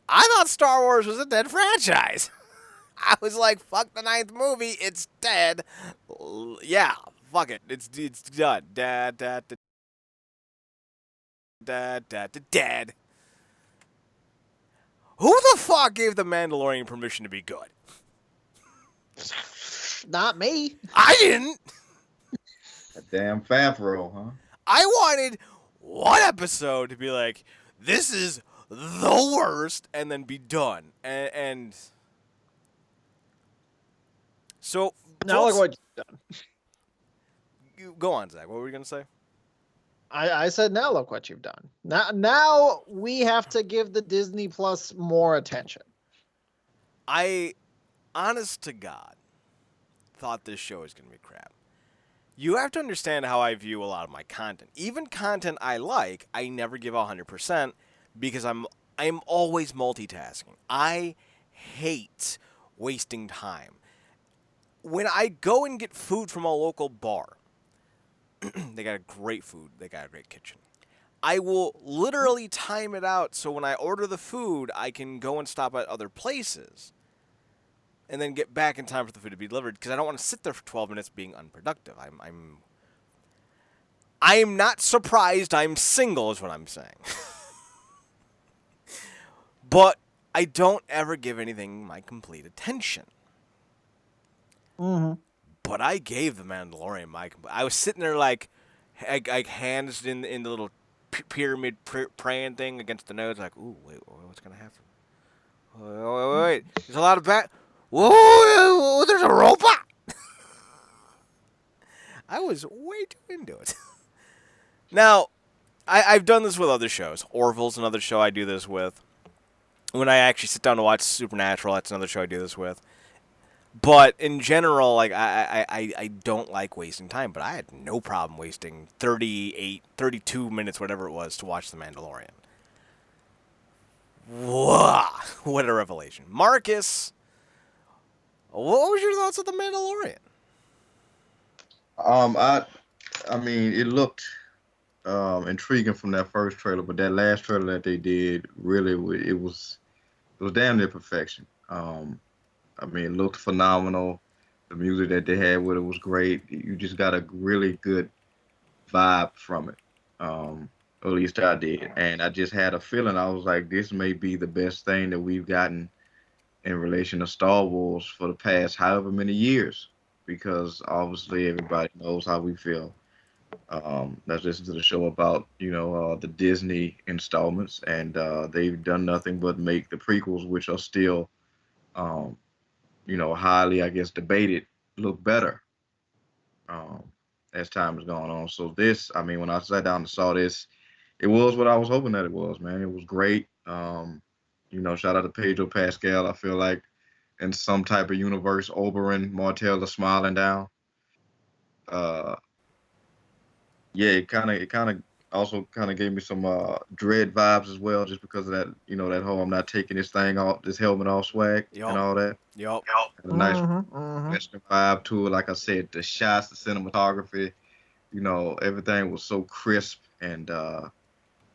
I thought Star Wars was a dead franchise. I was like, fuck the ninth movie. It's dead. Yeah, fuck it. It's done. Dead. Who the fuck gave the Mandalorian permission to be good? Not me. I didn't. That damn Favreau, huh? I wanted one episode to be like, this is the worst, and then be done. And so, Now look what you've done. go on, Zach. What were you gonna say? I said, now look what you've done. Now we have to give the Disney Plus more attention. I, honest to God, thought this show was gonna be crap. You have to understand how I view a lot of my content. Even content I like, I never give 100% because I'm always multitasking. I hate wasting time. When I go and get food from a local bar, they got a great food. They got a great kitchen. I will literally time it out so when I order the food, I can go and stop at other places and then get back in time for the food to be delivered because I don't want to sit there for 12 minutes being unproductive. I'm not surprised I'm single is what I'm saying. But I don't ever give anything my complete attention. Mm-hmm. But I gave the Mandalorian my. I was sitting there like hands in the little pyramid praying thing against the nose, like, ooh, wait, what's gonna happen? Wait. There's a lot of Whoa, there's a robot. I was way too into it. Now, I've done this with other shows. Orville's another show I do this with. When I actually sit down to watch Supernatural, that's another show I do this with. But in general, like I don't like wasting time, but I had no problem wasting 32 minutes, whatever it was, to watch The Mandalorian. Whoa, what a revelation. Marcus, what was your thoughts of The Mandalorian? I mean, it looked intriguing from that first trailer, but that last trailer that they did, really, it was damn near perfection. I mean, it looked phenomenal. The music that they had with it was great. You just got a really good vibe from it. At least I did. And I just had a feeling, I was like, this may be the best thing that we've gotten in relation to Star Wars for the past however many years. Because obviously everybody knows how we feel. Let's listen to the show about, the Disney installments. And they've done nothing but make the prequels, which are still highly, I guess, debated, look better as time has gone on. So this, I mean, when I sat down and saw this, it was what I was hoping that it was, man. It was great. Shout out to Pedro Pascal. I feel like in some type of universe, Oberyn Martell is smiling down. Yeah, it kind of also kind of gave me some Dread vibes as well, just because of that, that whole I'm not taking this thing off, this helmet off swag and all that. Yup. And a nice Western vibe to it. Like I said, the shots, the cinematography, everything was so crisp, and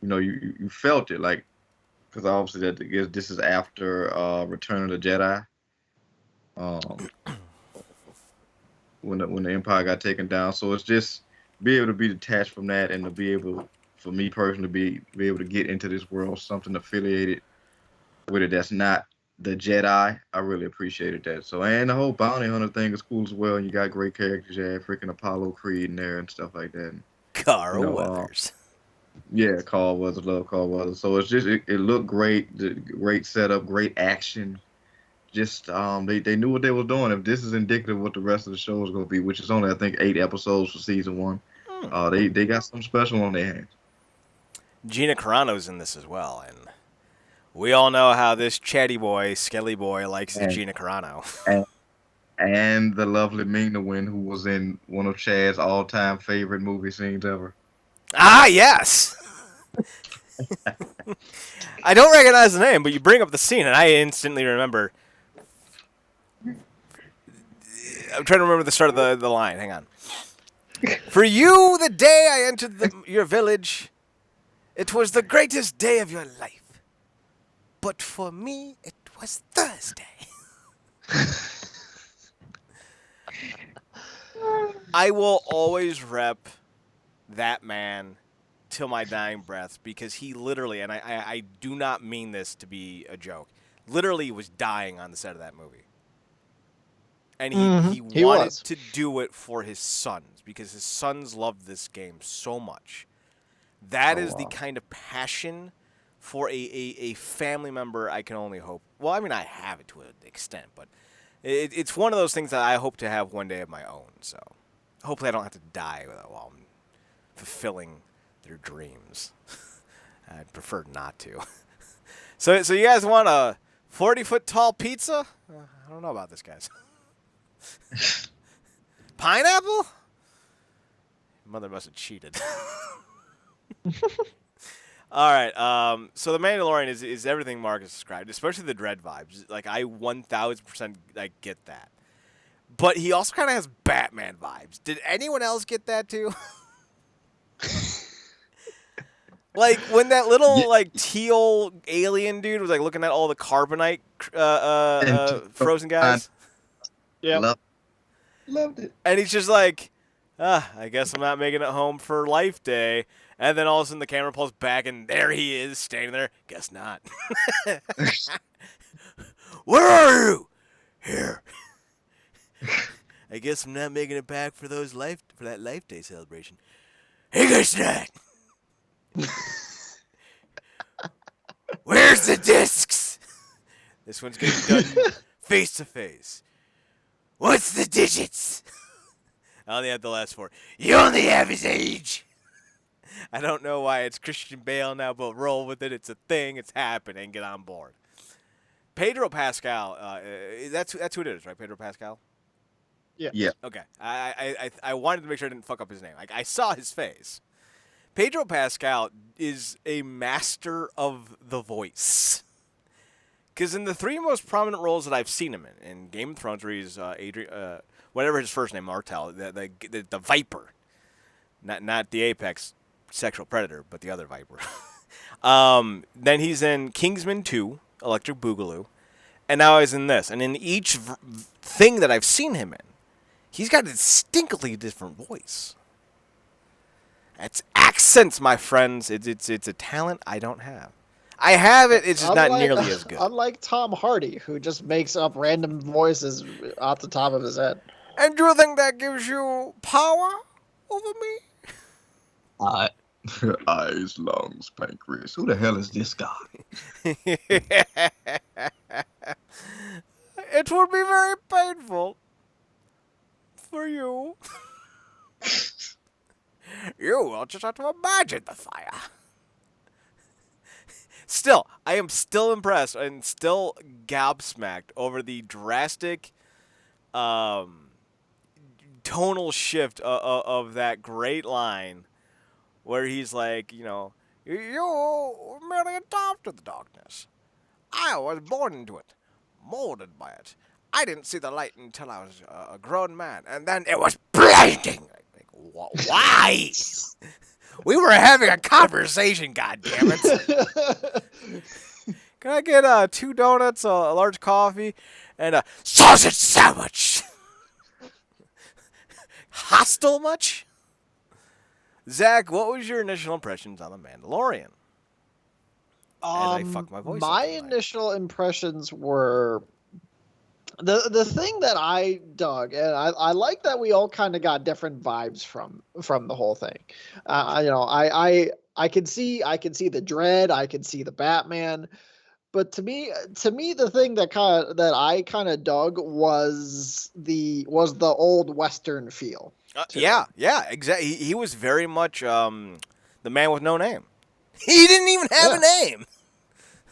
you felt it, like, because obviously this is after Return of the Jedi, when the Empire got taken down. So it's just be able to be detached from that, and to be able, for me personally, be able to get into this world, something affiliated with it that's not the Jedi. I really appreciated that. So, and the whole bounty hunter thing is cool as well. And you got great characters. You had freaking Apollo Creed in there and stuff like that. And, Carl Weathers. Yeah, Carl Weathers, love Carl Weathers. So it's just it looked great, great setup, great action. Just they knew what they were doing. If this is indicative of what the rest of the show is going to be, which is only, I think, 8 episodes for season 1, they got something special on their hands. Gina Carano's in this as well, and we all know how this chatty boy, Skelly boy, likes his Gina Carano. And the lovely Ming-Na Wen, who was in one of Chad's all-time favorite movie scenes ever. Ah, yes! I don't recognize the name, but you bring up the scene, and I instantly remember. I'm trying to remember the start of the line. Hang on. For you, the day I entered your village, it was the greatest day of your life. but for me, it was Thursday. I will always rep that man till my dying breath because he literally, and I do not mean this to be a joke, literally was dying on the set of that movie. And he wanted to do it for his sons because his sons loved this game so much. That is the kind of passion for a family member I can only hope. Well, I mean, I have it to an extent, but it's one of those things that I hope to have one day of my own. So hopefully I don't have to die while I'm fulfilling their dreams. I'd prefer not to. So you guys want a 40-foot tall pizza? I don't know about this, guys. Pineapple? Mother must have cheated. All right. So the Mandalorian is everything Mark has described, especially the dread vibes. Like I 1000% get that. But he also kind of has Batman vibes. Did anyone else get that too? Like when that little teal alien dude was looking at all the carbonite frozen guys. Yeah. Loved it. And he's just like, I guess I'm not making it home for Life Day. And then all of a sudden the camera pulls back and there he is standing there. Guess not. Where are you? Here. I guess I'm not making it back for that Life Day celebration. Hey, guess not. Where's the discs? This one's gonna be done face to face. What's the digits? I only have the last 4. You only have his age. I don't know why it's Christian Bale now, but roll with it. It's a thing. It's happening. Get on board. Pedro Pascal. That's who it is, right? Pedro Pascal. Yeah. Okay. I wanted to make sure I didn't fuck up his name. I saw his face. Pedro Pascal is a master of the voice. Because in the 3 most prominent roles that I've seen him in Game of Thrones, where he's whatever his first name, Martell, the Viper, not the apex sexual predator, but the other Viper. Then he's in Kingsman 2, Electric Boogaloo, and now he's in this. And in each thing that I've seen him in, he's got a distinctly different voice. It's accents, my friends. It's a talent I don't have. I have it. It's just not nearly as good. Unlike Tom Hardy, who just makes up random voices off the top of his head. And do you think that gives you power over me? Eyes, lungs, pancreas. Who the hell is this guy? It would be very painful for you. You will just have to imagine the fire. Still, I am still impressed and still gobsmacked over the drastic tonal shift of that great line where he's like, you merely adopted the darkness. I was born into it, molded by it. I didn't see the light until I was a grown man, and then it was blinding. Why? We were having a conversation, goddammit. Can I get 2 donuts, a large coffee, and a sausage sandwich? Hostile much? Zach, what was your initial impressions on The Mandalorian? As I fuck my voice my up initial impressions were the thing that I dug, and I like that we all kind of got different vibes from the whole thing. I could see the dread, I could see the Batman, but to me the thing that I kind of dug was the old Western feel. Yeah, exactly. He was very much the man with no name. He didn't even have a name.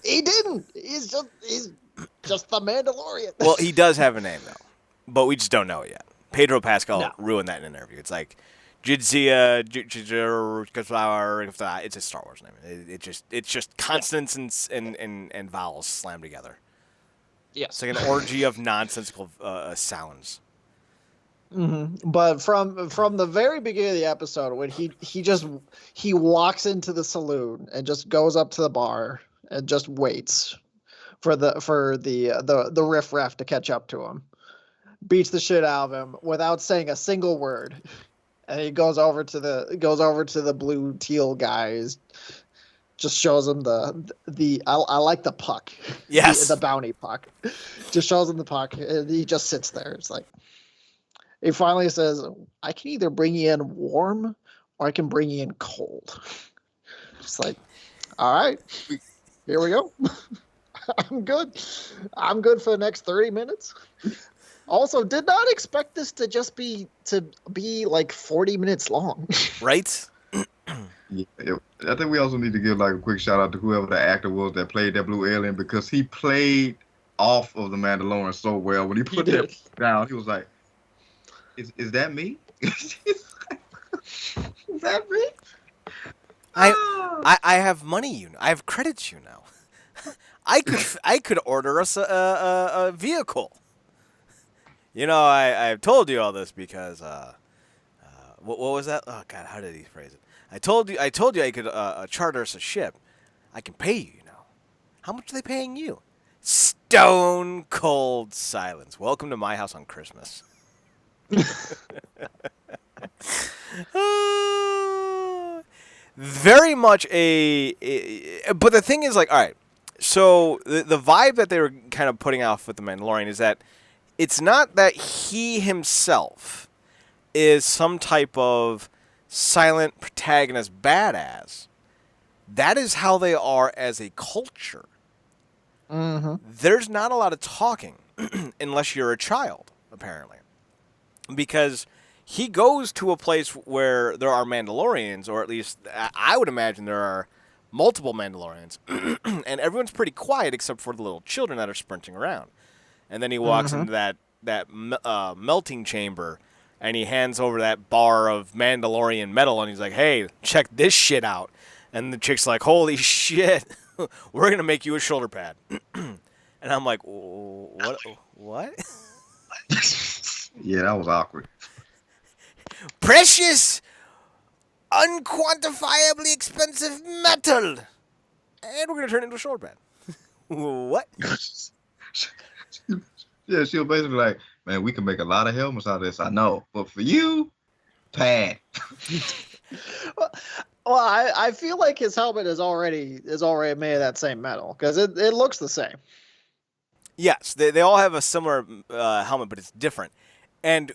He didn't. He's just the Mandalorian. Well, he does have a name, though. But we just don't know it yet. Pedro Pascal ruined that in an interview. It's like, Jidzia, it's a Star Wars name. It's just consonants and vowels slammed together. Yes. It's like an orgy of nonsensical sounds. Mm-hmm. But from the very beginning of the episode, when he walks into the saloon and just goes up to the bar and just waits, for the riffraff to catch up to him. Beats the shit out of him without saying a single word. And he goes over to the blue teal guys. Just shows him I like the puck. Yes. The bounty puck. Just shows him the puck, and he just sits there. It's like he finally says, I can either bring you in warm or I can bring you in cold. It's like, all right, here we go. I'm good. I'm good for the next 30 minutes. Also, did not expect this to just be like 40 minutes long. Right? Yeah, I think we also need to give like a quick shout out to whoever the actor was that played that blue alien, because he played off of the Mandalorian so well. When he put that down, he was like, "Is that me? Is that me?" I have money, I have credits, I could order us a vehicle. I've told you all this because what was that? Oh God, how did he phrase it? I told you I could charter us a ship. I can pay you, How much are they paying you? Stone cold silence. Welcome to my house on Christmas. Very much but the thing is, like, all right, so the vibe that they were kind of putting off with the Mandalorian is that it's not that he himself is some type of silent protagonist badass. That is how they are as a culture. Mm-hmm. There's not a lot of talking unless you're a child, apparently. Because he goes to a place where there are Mandalorians, or at least I would imagine there are multiple Mandalorians, and everyone's pretty quiet except for the little children that are sprinting around. And then he walks into that melting chamber, and he hands over that bar of Mandalorian metal, and he's like, "Hey, check this shit out." And the chick's like, "Holy shit, we're gonna make you a shoulder pad." And I'm like, "What? What?" Yeah, that was awkward. Precious, unquantifiably expensive metal, and we're gonna turn it into a shoulder pad. What? Yeah, she was basically like, "Man, we can make a lot of helmets out of this. I know, but for you, pad." Well, I feel like his helmet is already made of that same metal, because it looks the same. Yes, they all have a similar helmet, but it's different. And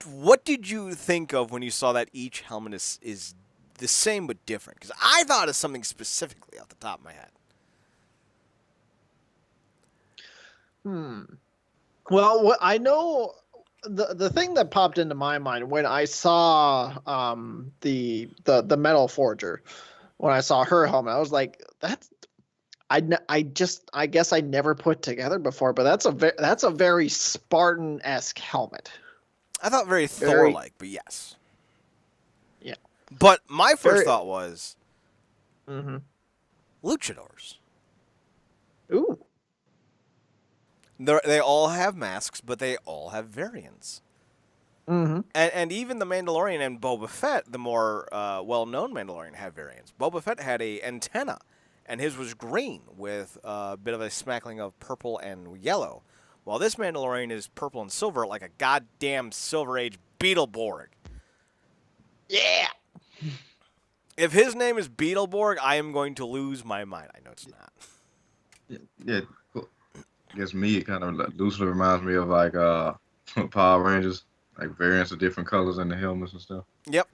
what did you think of when you saw that each helmet is the same but different? Because I thought of something specifically off the top of my head. Well, what I know, the thing that popped into my mind when I saw the metal forger, when I saw her helmet, I was like, that's I guess I never put together before, but that's a very Spartan-esque helmet. I thought very Thor-like, but yes. Yeah. But my first thought was luchadors. Ooh. They all have masks, but they all have variants. Mm-hmm. And even the Mandalorian and Boba Fett, the more well-known Mandalorian, have variants. Boba Fett had a antenna, and his was green with a bit of a smackling of purple and yellow, while this Mandalorian is purple and silver like a goddamn Silver Age Beetleborg. Yeah! If his name is Beetleborg, I am going to lose my mind. I know it's not. Yeah, cool. I guess me, it kind of loosely reminds me of like Power Rangers, like variants of different colors in the helmets and stuff. Yep.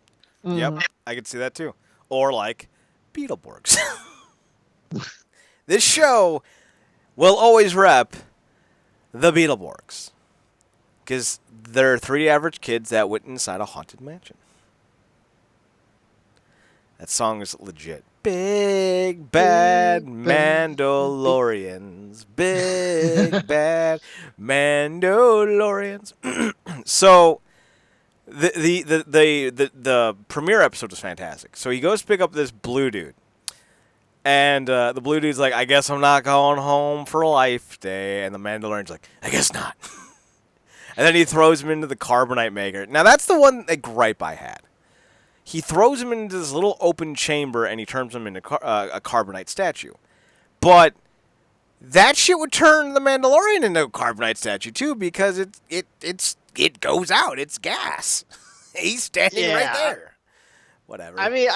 Yep. I could see that too. Or like Beetleborgs. This show will always rep the Beetleborgs, because they're 3 average kids that went inside a haunted mansion. That song is legit. Big bad Mandalorians. Big bad Mandalorians. So the premiere episode was fantastic. So he goes to pick up this blue dude. And the blue dude's like, "I guess I'm not going home for Life Day." And the Mandalorian's like, "I guess not." And then he throws him into the carbonite maker. Now, that's the one gripe I had. He throws him into this little open chamber, and he turns him into a carbonite statue. But That shit would turn the Mandalorian into a carbonite statue too, because it goes out. It's gas. He's standing right there. Whatever. I mean,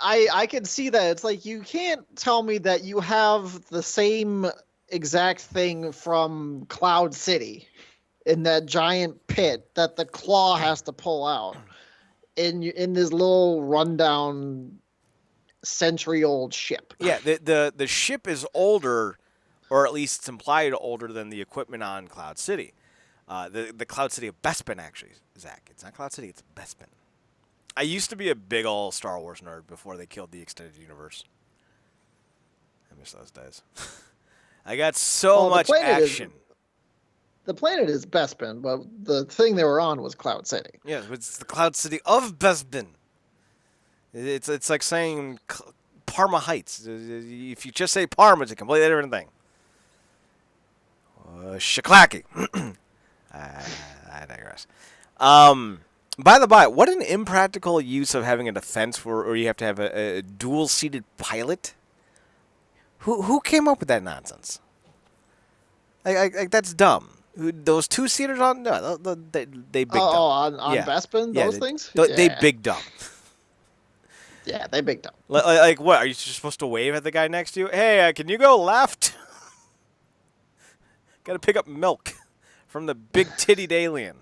I can see that. It's like you can't tell me that you have the same exact thing from Cloud City in that giant pit that the Claw has to pull out in this little rundown century-old ship. Yeah, the ship is older, or at least it's implied older than the equipment on Cloud City. The Cloud City of Bespin, actually, Zach. It's not Cloud City, it's Bespin. I used to be a big old Star Wars nerd before they killed the extended universe. I miss those days. I got so much action. The planet is Bespin, but the thing they were on was Cloud City. Yeah, it's the Cloud City of Bespin. It's like saying Parma Heights. If you just say Parma, it's a completely different thing. Shaklaki. I digress. By the by, what an impractical use of having a defense where you have to have a dual-seated pilot. Who came up with that nonsense? Like that's dumb. Those two-seaters on they big dumb. Oh, on Bespin, those things. They big dumb. Yeah, they big dumb. Like what? Are you just supposed to wave at the guy next to you? Hey, can you go left? Got to pick up milk from the big-tittied alien.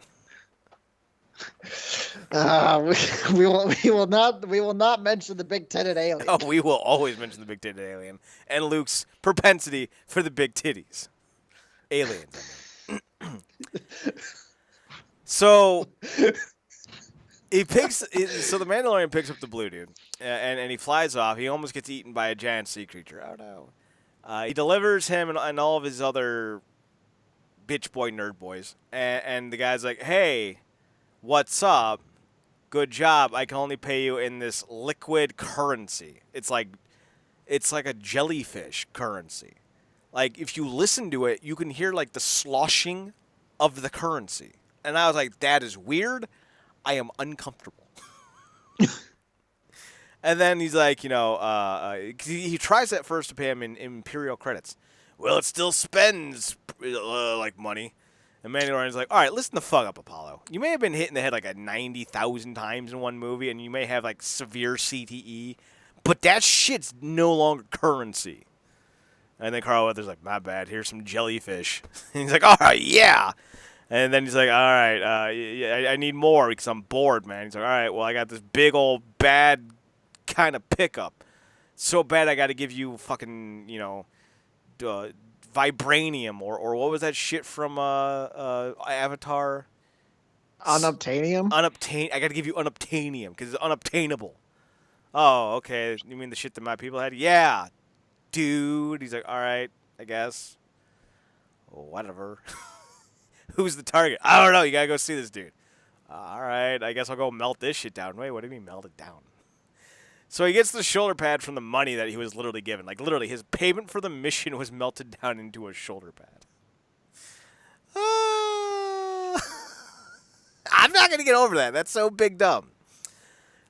We will not mention the big-titted alien. Oh, we will always mention the big-titted alien and Luke's propensity for the big titties. Aliens. So the Mandalorian picks up the blue dude and he flies off. He almost gets eaten by a giant sea creature. Oh no! He delivers him and all of his other bitch boy nerd boys, and the guy's like, "Hey, what's up? Good job. I can only pay you in this liquid currency. It's like a jellyfish currency. Like if you listen to it, you can hear like the sloshing of the currency." And I was like, "That is weird. I am uncomfortable." And then he's like, he tries at first to pay him in Imperial credits. Well, it still spends like money. And Mandalorian's like, all right, listen the fuck up, Apollo. You may have been hit in the head like 90,000 times in one movie, and you may have like severe CTE, but that shit's no longer currency. And then Carl Weathers like, my bad, here's some jellyfish. And he's like, all right, yeah. And then he's like, all right, I need more because I'm bored, man. He's like, all right, well, I got this big old bad kind of pickup. So bad I got to give you fucking, vibranium or what was that shit from Avatar? Unobtainium? I got to give you unobtainium because it's unobtainable. Oh, okay. You mean the shit that my people had? Yeah, dude. He's like, all right, I guess. Whatever. Who's the target? I don't know. You got to go see this dude. All right, I guess I'll go melt this shit down. Wait, what do you mean melt it down? So he gets the shoulder pad from the money that he was literally given. Like, literally, his payment for the mission was melted down into a shoulder pad. I'm not going to get over that. That's so big dumb.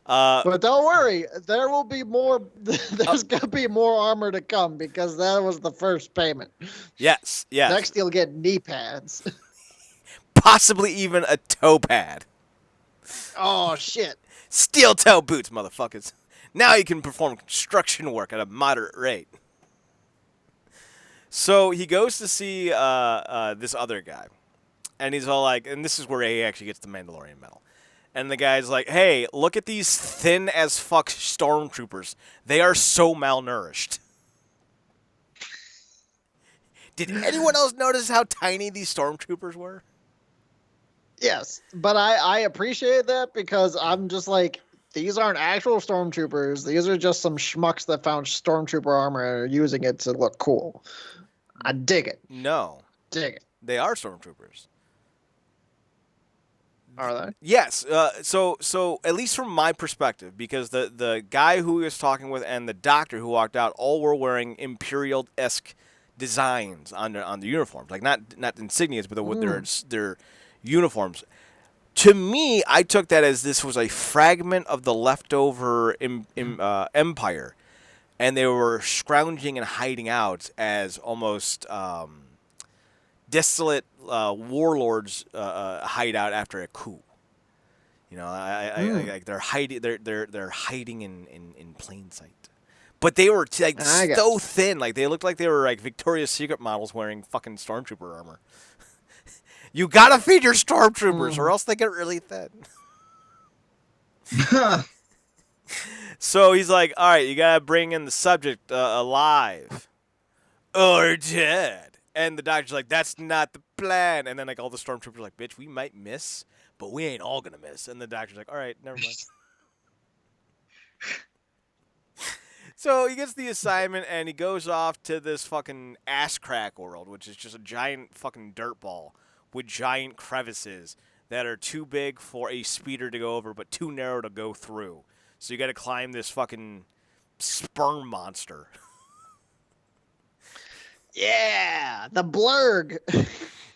But don't worry. There will be more. There's going to be more armor to come because that was the first payment. Yes. Next, you'll get knee pads. Possibly even a toe pad. Oh, shit. Steel toe boots, motherfuckers. Now you can perform construction work at a moderate rate. So he goes to see this other guy. And he's all like, and this is where he actually gets the Mandalorian medal. And the guy's like, hey, look at these thin as fuck stormtroopers. They are so malnourished. Did anyone else notice how tiny these stormtroopers were? Yes, but I appreciate that because I'm just like, these aren't actual stormtroopers. These are just some schmucks that found stormtrooper armor and are using it to look cool. I dig it. No. Dig it. They are stormtroopers. Are they? Yes. So at least from my perspective, because the guy who he was talking with and the doctor who walked out all were wearing Imperial-esque designs on their uniforms. Like not insignias, but with their uniforms. To me, I took that as this was a fragment of the leftover empire. and they were scrounging and hiding out as almost desolate warlords hide out after a coup. You know, like they're hiding. They're hiding in plain sight. But they were like so thin, like they looked like they were like Victoria's Secret models wearing fucking stormtrooper armor. You gotta feed your stormtroopers, or else they get really thin. So he's like, all right, you gotta bring in the subject alive or dead. And the doctor's like, that's not the plan. And then like all the stormtroopers are like, bitch, we might miss, but we ain't all gonna miss. And the doctor's like, all right, never mind. So he gets the assignment and he goes off to this fucking ass crack world, which is just a giant fucking dirt ball with giant crevices that are too big for a speeder to go over, but too narrow to go through. So you got to climb this fucking sperm monster. Yeah, the blurg.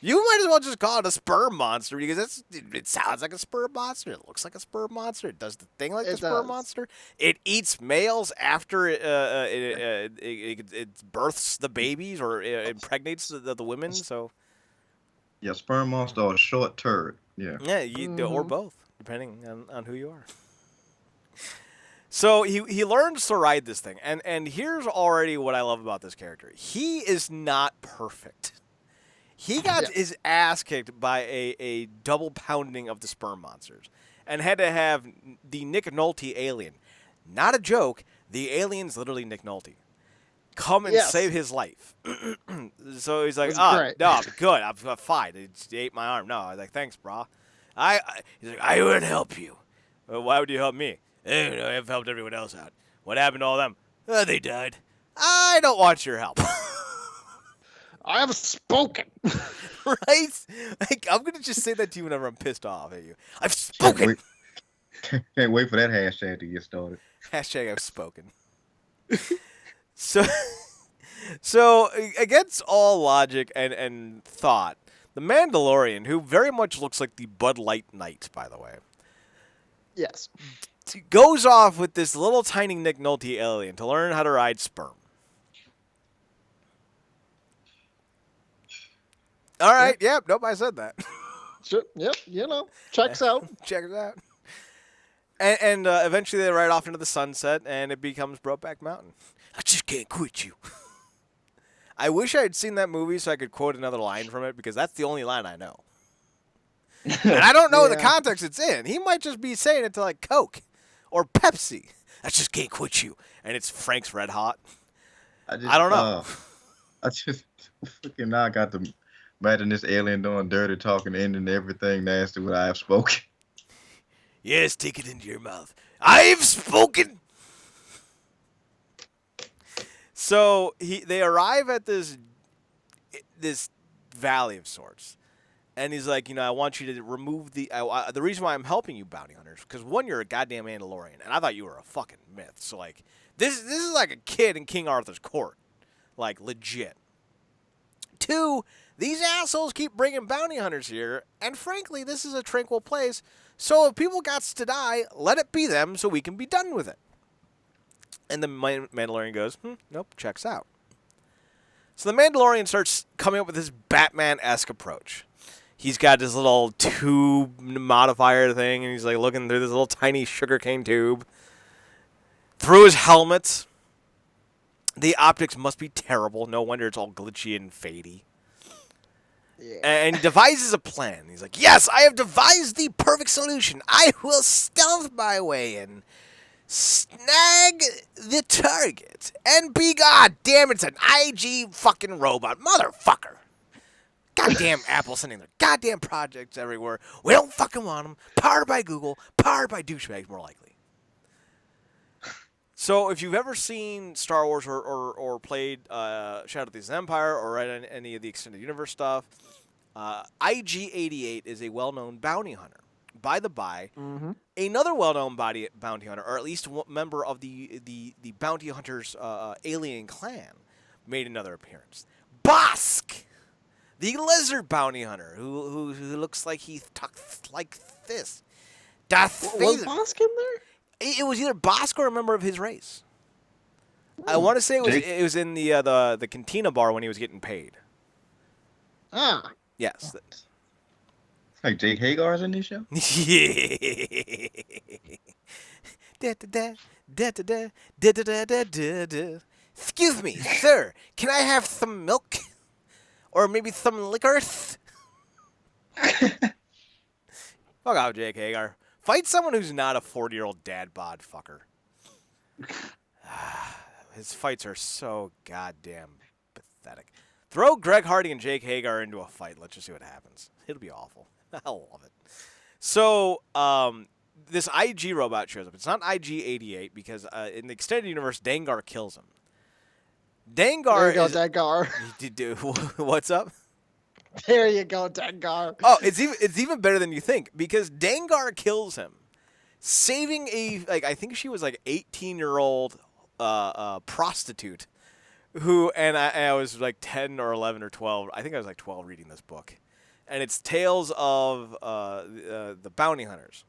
You might as well just call it a sperm monster because it sounds like a sperm monster. It looks like a sperm monster. It does the thing like a sperm monster. It eats males after it births the babies or impregnates the women. So yeah, sperm monster or a short turd. Yeah. Yeah, or both, depending on who you are. So he learns to ride this thing, and here's already what I love about this character. He is not perfect. He got his ass kicked by a double pounding of the sperm monsters and had to have the Nick Nolte alien. Not a joke. The alien's literally Nick Nolte. Come and save his life. So he's like, no, I'm good. I'm fine. It ate my arm. No, I was like, thanks, brah. He's like, I would help you. Well, why would you help me? I've helped everyone else out. What happened to all them? They died. I don't want your help. I have spoken. Right? Like, I'm going to just say that to you whenever I'm pissed off at you. I've spoken. Can't wait for that hashtag to get started. Hashtag I've spoken. So against all logic and thought, the Mandalorian, who very much looks like the Bud Light Knight, by the way. Yes. Goes off with this little tiny Nick Nolte alien to learn how to ride sperm. All right. Yep. Nope. I said that. Sure. Yep. Checks out. Check it out. And eventually they ride off into the sunset, and it becomes Brokeback Mountain. I just can't quit you. I wish I had seen that movie so I could quote another line from it, because that's the only line I know. And I don't know the context it's in. He might just be saying it to like Coke or Pepsi. I just can't quit you. And it's Frank's Red Hot. I don't know. I just fucking now got to imagine this alien doing dirty talking, ending everything nasty with I have spoken. Yes, take it into your mouth. I've spoken. So they arrive at this valley of sorts. And he's like, I want you to remove the reason why I'm helping you, bounty hunters, because one, you're a goddamn Mandalorian, and I thought you were a fucking myth. So like, this is like a kid in King Arthur's court, like legit. Two, these assholes keep bringing bounty hunters here, and frankly, this is a tranquil place. So if people got to die, let it be them, so we can be done with it. And the Mandalorian goes, nope, checks out. So the Mandalorian starts coming up with this Batman-esque approach. He's got this little tube modifier thing, and he's like looking through this little tiny sugarcane tube. Through his helmet. The optics must be terrible. No wonder it's all glitchy and fadey. Yeah. And he devises a plan. He's like, yes, I have devised the perfect solution. I will stealth my way in, snag the target, and be god damn it's an IG fucking robot. Motherfucker. Goddamn Apple sending their goddamn projects everywhere. We don't fucking want them. Powered by Google. Powered by douchebags, more likely. So if you've ever seen Star Wars or played Shadow of the Empire or read any of the Extended Universe stuff, IG-88 is a well-known bounty hunter. By the by, another well-known bounty hunter, or at least one member of the bounty hunters alien clan, made another appearance. Bosk! The lizard bounty hunter, who looks like he talks like this. Darth Vader. Was Bosk in there? It was either Bosk or a member of his race. I want to say Jake? it was in the cantina bar when he was getting paid. Ah. Yes. Like Jake Hagar's in this show? Excuse me, sir. Can I have some milk? Or maybe some licorice? Fuck off, Jake Hagar. Fight someone who's not a 40-year-old dad bod fucker. His fights are so goddamn pathetic. Throw Greg Hardy and Jake Hagar into a fight. Let's just see what happens. It'll be awful. I'll love it. So, this IG robot shows up. It's not IG-88 because in the extended universe, Dengar kills him. Dengar There you go, Dengar. What's up? There you go, Dengar. Oh, it's even better than you think because Dengar kills him, saving I think she was 18-year-old prostitute who I was 10 or 11 or 12. I think I was 12 reading this book. And it's Tales of the Bounty Hunters.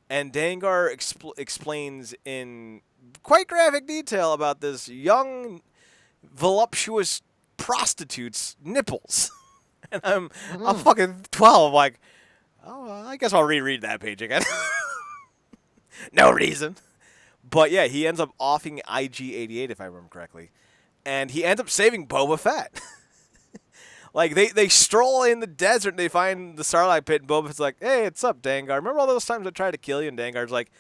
And Dengar explains in quite graphic detail about this young, voluptuous prostitute's nipples. And I'm fucking 12, oh, I guess I'll reread that page again. No reason. But yeah, he ends up offing IG-88, if I remember correctly. And he ends up saving Boba Fett. They stroll in the desert and they find the Starlight Pit, and Boba Fett's like, hey, what's up, Dengar? Remember all those times I tried to kill you? And Dengar's like,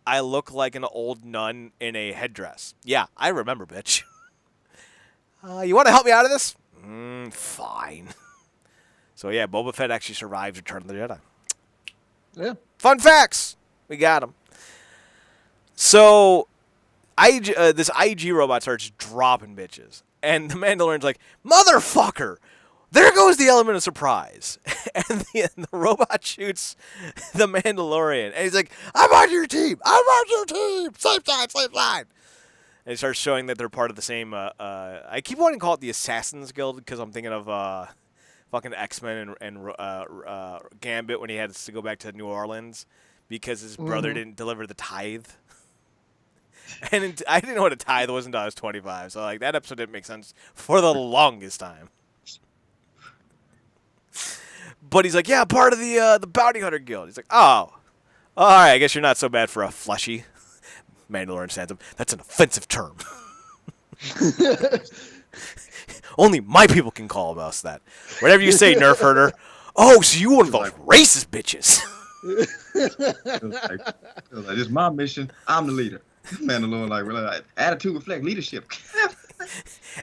I look like an old nun in a headdress. Yeah, I remember, bitch. You want to help me out of this? Fine. So yeah, Boba Fett actually survives Return of the Jedi. Yeah. Fun facts! We got him. So, this IG robot starts dropping bitches. And the Mandalorian's like, motherfucker! There goes the element of surprise. And the robot shoots the Mandalorian. And he's like, I'm on your team! I'm on your team! Safe side, safe side! And he starts showing that they're part of the same, I keep wanting to call it the Assassin's Guild because I'm thinking of fucking X-Men and Gambit when he had to go back to New Orleans because his brother didn't deliver the tithe. And I didn't know what a tithe was until I was 25, so that episode didn't make sense for the longest time. But he's like, yeah, part of the Bounty Hunter Guild. He's like, oh, all right, I guess you're not so bad for a fleshy. Mandalorian stands up. That's an offensive term. Only my people can call us that. Whatever you say, nerf herder. Oh, so you one of those racist bitches. It's my mission. I'm the leader. Mandalorian, attitude reflect leadership.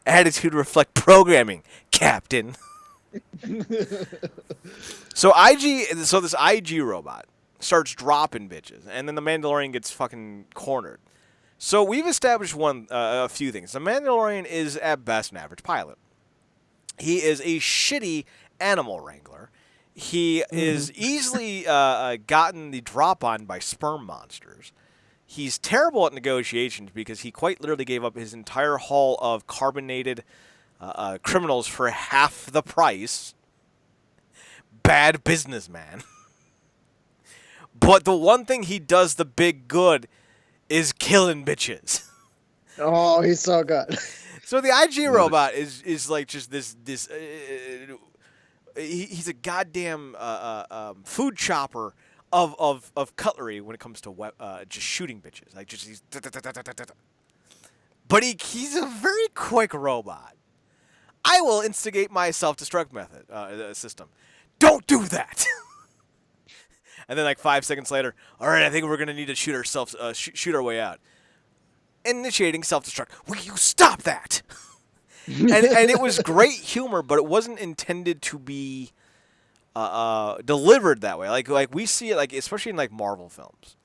Attitude reflect programming, Captain. So this IG robot starts dropping bitches, and then the Mandalorian gets fucking cornered. So we've established a few things. The Mandalorian is at best an average pilot. He is a shitty animal wrangler. He is easily gotten the drop on by sperm monsters. He's terrible at negotiations because he quite literally gave up his entire haul of carbonated criminals for half the price. Bad businessman. But the one thing he does the big good is killing bitches. Oh, he's so good. So the IG robot is just this he's a goddamn food chopper of cutlery when it comes to just shooting bitches. But he's a very quick robot. I will instigate my self-destruct method system. Don't do that. And then 5 seconds later, all right, I think we're gonna need to shoot ourselves, shoot our way out. Initiating self-destruct. Will you stop that? and it was great humor, but it wasn't intended to be delivered that way. Like we see it, especially in Marvel films.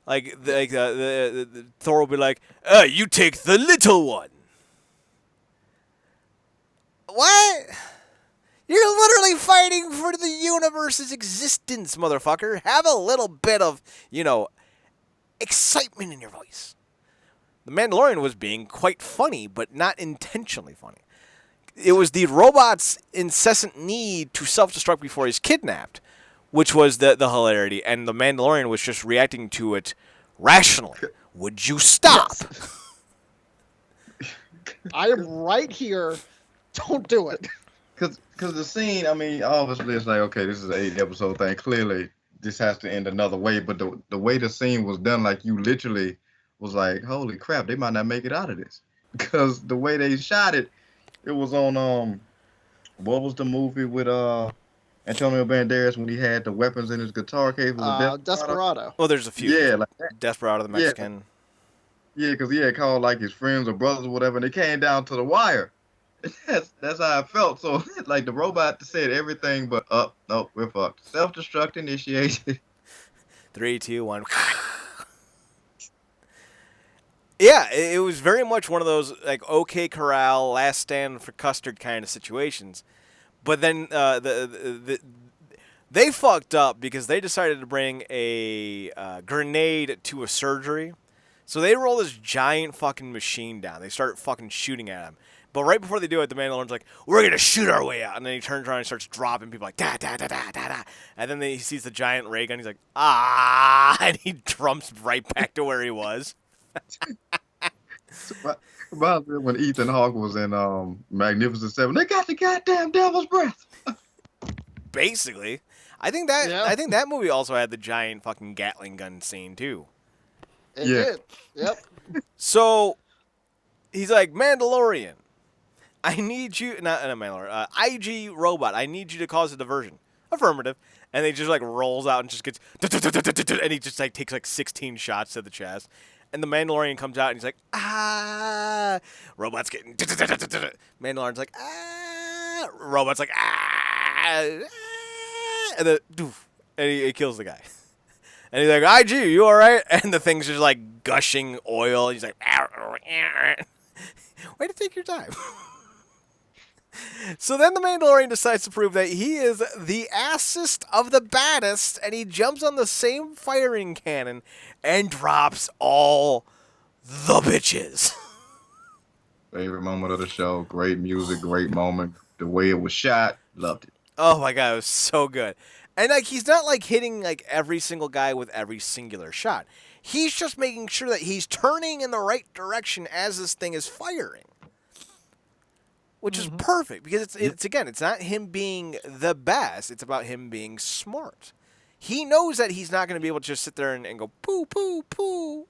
The Thor will be like, you take the little one. What? You're literally fighting for the universe's existence, motherfucker. Have a little bit of, excitement in your voice. The Mandalorian was being quite funny, but not intentionally funny. It was the robot's incessant need to self-destruct before he's kidnapped, which was the hilarity, and the Mandalorian was just reacting to it rationally. Would you stop? I am right here. Don't do it. Cause the scene, I mean, obviously it's like, okay, this is an 8 episode thing. Clearly, this has to end another way. But the way the scene was done, like you literally was like, holy crap, they might not make it out of this. Because the way they shot it, it was on what was the movie with Antonio Banderas when he had the weapons in his guitar case? Was it Desperado? Desperado. Well, there's a few. Yeah, like that. Desperado, the Mexican. Yeah, because he had called like his friends or brothers or whatever, and they came down to the wire. That's how I felt. So like the robot said everything but no, we're fucked. Self-destruct initiated. 3, 2, 1. Yeah, it was very much one of those like OK Corral, Last Stand for Custard kind of situations. But then they fucked up because they decided to bring a grenade to a surgery. So they roll this giant fucking machine down. They start fucking shooting at him. But right before they do it, the Mandalorian's like, we're going to shoot our way out. And then he turns around and starts dropping people like, da, da, da, da, da, da. And then he sees the giant ray gun. He's like, ah. And he jumps right back to where he was. About when Ethan Hawke was in Magnificent Seven, they got the goddamn devil's breath. Basically. I think that movie also had the giant fucking Gatling gun scene, too. It did. Yep. So he's like, Mandalorian, I need you, not Mandalorian, IG robot, I need you to cause a diversion. Affirmative. And he just like rolls out and just gets, and he just like takes like 16 shots to the chest. And the Mandalorian comes out and he's like, ah. Robot's getting, Mandalorian's like, ah. Robot's like, ah. And then, and he kills the guy. And he's like, IG, you all right? And the thing's just like gushing oil. He's like, way to take your time. So then the Mandalorian decides to prove that he is the assest of the baddest, and he jumps on the same firing cannon and drops all the bitches. Favorite moment of the show. Great music, great moment. The way it was shot, loved it. Oh my god, it was so good. And like he's not like hitting like every single guy with every singular shot. He's just making sure that he's turning in the right direction as this thing is firing. Which is perfect because it's again, it's not him being the best, it's about him being smart. He knows that he's not going to be able to just sit there and go poo poo poo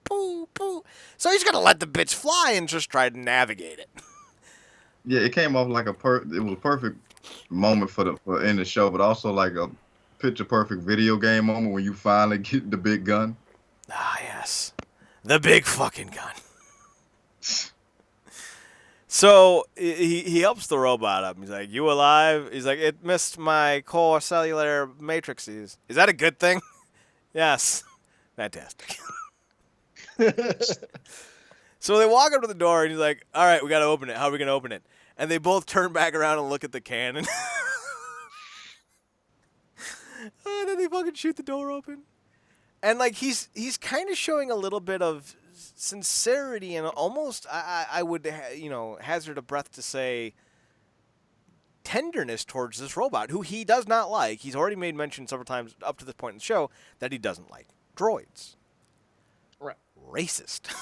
poo poo. So he's going to let the bitch fly and just try to navigate it. Yeah, it came off like it was a perfect moment for in the show, but also like a picture perfect video game moment when you finally get the big gun. Ah, yes. The big fucking gun. So he helps the robot up. He's like, you alive? He's like, it missed my core cellular matrices. Is that a good thing? Yes. Fantastic. So they walk up to the door and he's like, all right, we got to open it. How are we going to open it? And they both turn back around and look at the cannon. And then they fucking shoot the door open. And like he's kind of showing a little bit of sincerity and almost I would hazard a breath to say tenderness towards this robot who he does not like. He's already made mention several times up to this point in the show that he doesn't like droids. Right. Racist.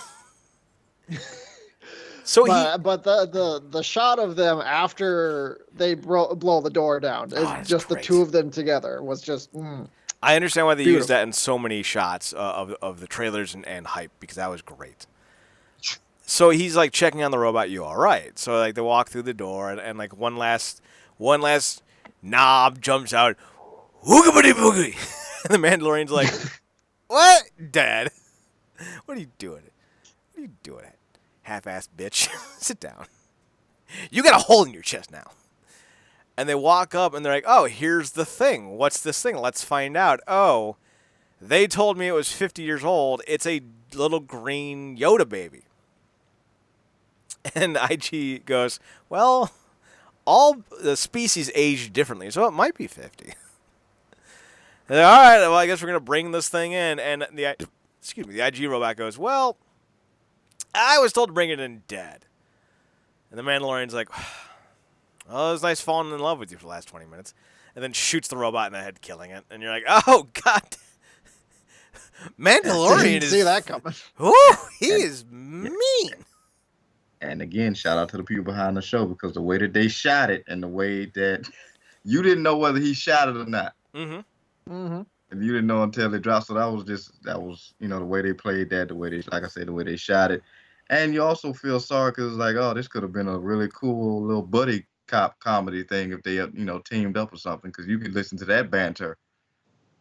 So but the shot of them after they blow the door down is just great. The two of them together was just. I understand why they beautiful. used that in so many shots of the trailers and hype because that was great. So he's like checking on the robot. You all right? So like they walk through the door and like one last knob jumps out. Oogabooty boogity. And the Mandalorian's like, what, Dad? What are you doing? What are you doing? Half-assed bitch. Sit down. You got a hole in your chest now. And they walk up and they're like, oh, here's the thing. What's this thing? Let's find out. Oh, they told me it was 50 years old. It's a little green Yoda baby. And IG goes, well, all the species age differently, so it might be 50. And all right, well, I guess we're going to bring this thing in. And the IG robot goes, well, I was told to bring it in dead. And the Mandalorian's like, oh, it was nice falling in love with you for the last 20 minutes. And then shoots the robot in the head, killing it. And you're like, oh, God. Mandalorian didn't see that coming. Ooh, he is mean. And again, shout out to the people behind the show because the way that they shot it and the way that you didn't know whether he shot it or not. Mm-hmm. Mm-hmm. And you didn't know until it dropped. So that was the way they played that, the way they, like I said, the way they shot it. And you also feel sorry because it's like, oh, this could have been a really cool little buddy cop comedy thing if they, teamed up or something. Because you could listen to that banter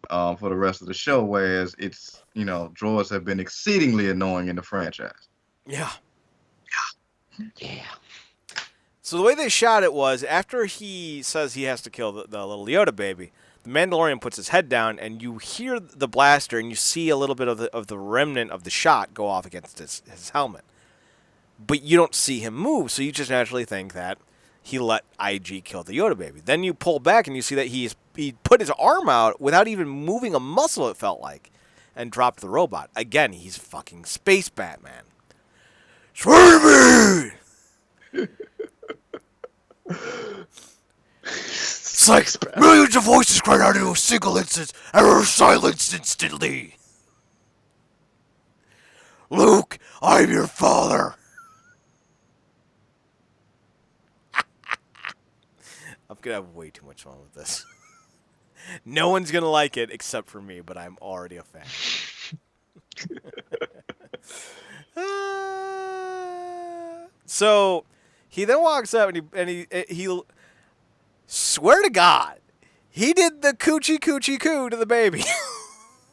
for the rest of the show, whereas it's, droids have been exceedingly annoying in the franchise. Yeah. Yeah. So the way they shot it was after he says he has to kill the little Yoda baby, the Mandalorian puts his head down, and you hear the blaster, and you see a little bit of the remnant of the shot go off against his helmet. But you don't see him move, so you just naturally think that he let IG kill the Yoda baby. Then you pull back, and you see that he put his arm out without even moving a muscle, it felt like, and dropped the robot. Again, he's fucking Space Batman. Swerve! It's like millions of voices cried out into a single instance and were silenced instantly. Luke, I'm your father. I'm gonna have way too much fun with this. No one's gonna like it except for me, but I'm already a fan. So he then walks up and he swear to God, he did the coochie coo to the baby.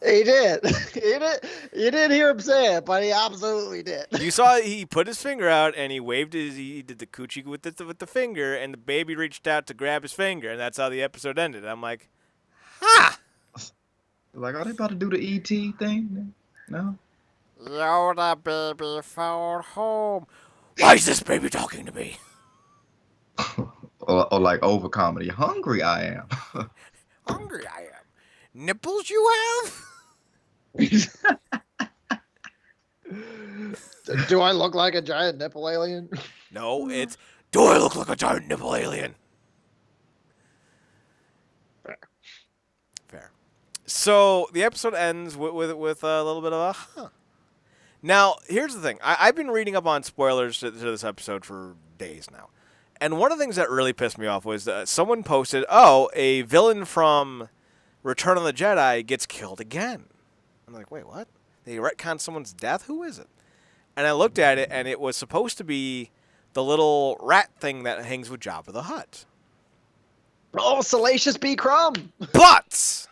He did. You didn't hear him say it, but he absolutely did. You saw he put his finger out and he did the coochie with the finger, and the baby reached out to grab his finger, and that's how the episode ended. I'm like, ha! Like, are they about to do the ET thing? No. Yoda baby phone home. Why is this baby talking to me? or like over comedy. Hungry I am. Hungry I am. Nipples you have? Do I look like a giant nipple alien? No, it's, do I look like a giant nipple alien? Fair. So the episode ends with a little bit of a huh. Now, here's the thing. I've been reading up on spoilers to this episode for days now. And one of the things that really pissed me off was someone posted, a villain from Return of the Jedi gets killed again. I'm like, wait, what? They retconned someone's death? Who is it? And I looked at it, and it was supposed to be the little rat thing that hangs with Jabba the Hutt. Oh, Salacious B. Crumb! But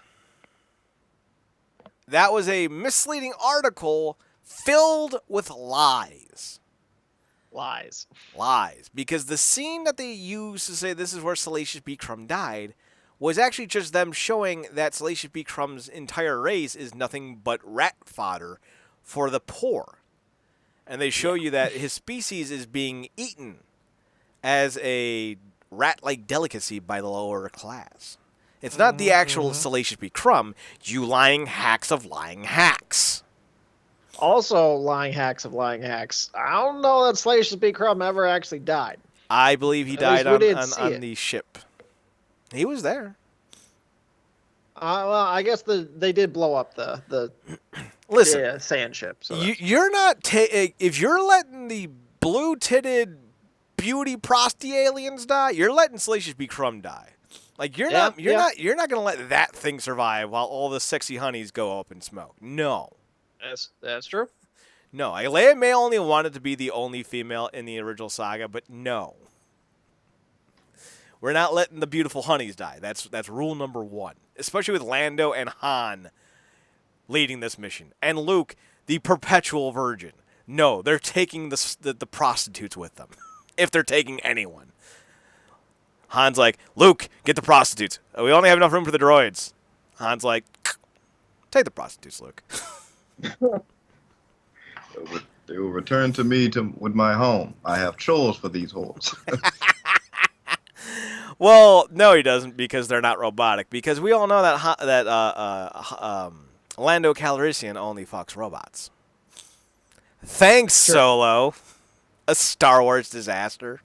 that was a misleading article filled with lies. Lies. Because the scene that they used to say this is where Salacious B. Crumb died was actually just them showing that Salacious B. Crumb's entire race is nothing but rat fodder for the poor. And they show you that his species is being eaten as a rat-like delicacy by the lower class. It's not the actual Salacious B. Crumb, you lying hacks of lying hacks. Also, lying hacks of lying hacks. I don't know that Salacious B. Crumb ever actually died. I believe he died on the ship. He was there. Well, I guess they did blow up the Listen, sand ship. So you're not if you're letting the blue-titted beauty prosty aliens die, you're letting Salacious B. Crumb die. Like you're not gonna let that thing survive while all the sexy honeys go up in smoke. No. That's true. No, Leia may only wanted to be the only female in the original saga, but no. We're not letting the beautiful honeys die. That's rule number 1. Especially with Lando and Han leading this mission. And Luke, the perpetual virgin. No, they're taking the prostitutes with them. If they're taking anyone. Han's like, Luke, get the prostitutes. We only have enough room for the droids. Han's like, take the prostitutes, Luke. They will return to me with my home. I have chores for these whores. Well, no, he doesn't, because they're not robotic. Because we all know that Lando Calrissian only fucks robots. Thanks, sure. Solo. A Star Wars disaster.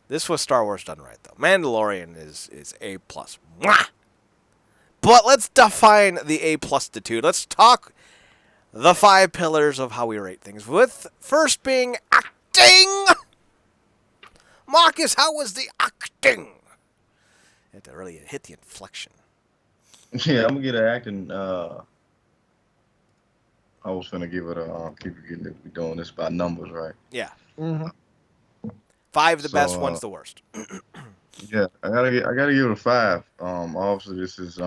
This was Star Wars done right, though. Mandalorian is A+. Mwah! But let's define the A+titude. Let's talk the 5 pillars of how we rate things. With first being acting. Marcus, how was the acting? You had to really hit the inflection. Yeah, I'm gonna get an acting. I was gonna give it a keep getting it. We doing this by numbers, right? Yeah. Mm-hmm. 5 the So, best, 1's the worst. Yeah, I gotta give it a 5. Obviously this is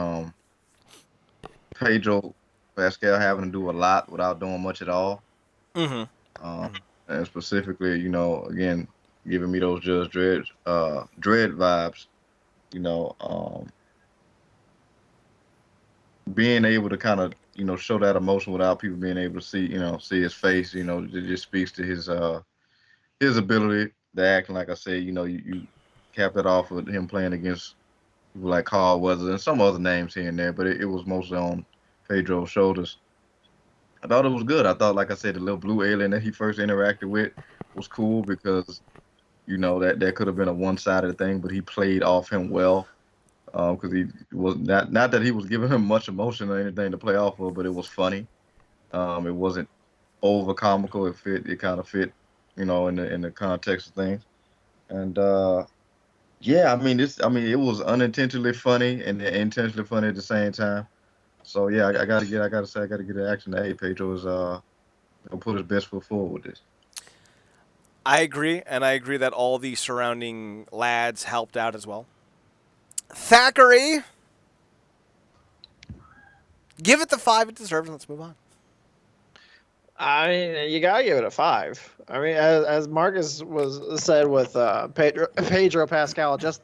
Pedro Pascal having to do a lot without doing much at all. Mm-hmm. And specifically, again, giving me those Judge Dredd vibes. You know, being able to kind of show that emotion without people being able to see his face. It just speaks to his ability to act. And like I said, you capped it off with him playing against people like Carl Weathers and some other names here and there, but it was mostly on Pedro's shoulders. I thought it was good. I thought, like I said, the little blue alien that he first interacted with was cool because that could have been a one-sided thing, but he played off him well because he was not that he was giving him much emotion or anything to play off of, but it was funny. It wasn't over comical. It fit. It kind of fit, in the context of things. And yeah, it was unintentionally funny and intentionally funny at the same time. So yeah, I gotta say, I gotta get the action. Hey, Pedro is he'll put his best foot forward with this. I agree, and I agree that all the surrounding lads helped out as well. Thackeray, give it the 5 it deserves, and let's move on. I mean, you gotta give it a 5. I mean, as Marcus said with Pedro Pascal, just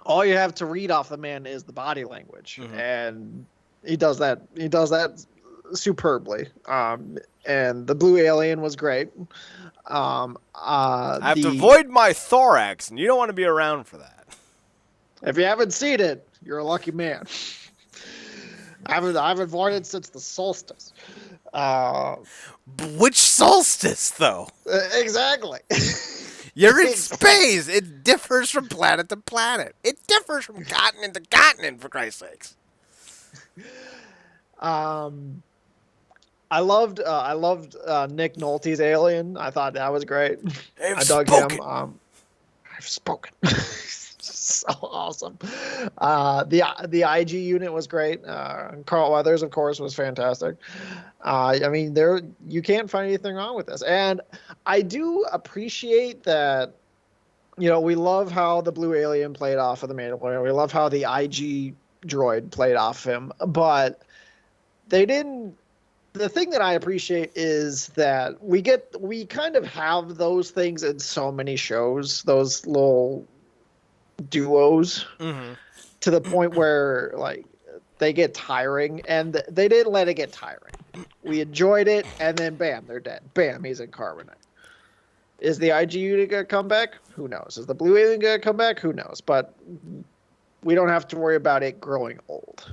all you have to read off the man is the body language, and he does that. He does that superbly. And the blue alien was great. I have to void my thorax, and you don't want to be around for that. If you haven't seen it, you're a lucky man. I've avoided since the solstice. Which solstice, though? Exactly. You're in space. It differs from planet to planet. It differs from continent to continent, for Christ's sakes. I loved Nick Nolte's Alien. I thought that was great. I dug him. I've spoken. So awesome. The IG unit was great. Carl Weathers, of course, was fantastic. I mean, you can't find anything wrong with this, and I do appreciate that. We love how the blue alien played off of the Mandalorian. We love how the IG droid played off him, but they didn't. The thing that I appreciate is that we kind of have those things in so many shows, those little duos, to the point where like they get tiring, and they didn't let it get tiring. We enjoyed it, and then bam, they're dead. Bam, he's in carbonite. Is the IG unit gonna come back? Who knows? Is the blue alien gonna come back? Who knows? But we don't have to worry about it growing old.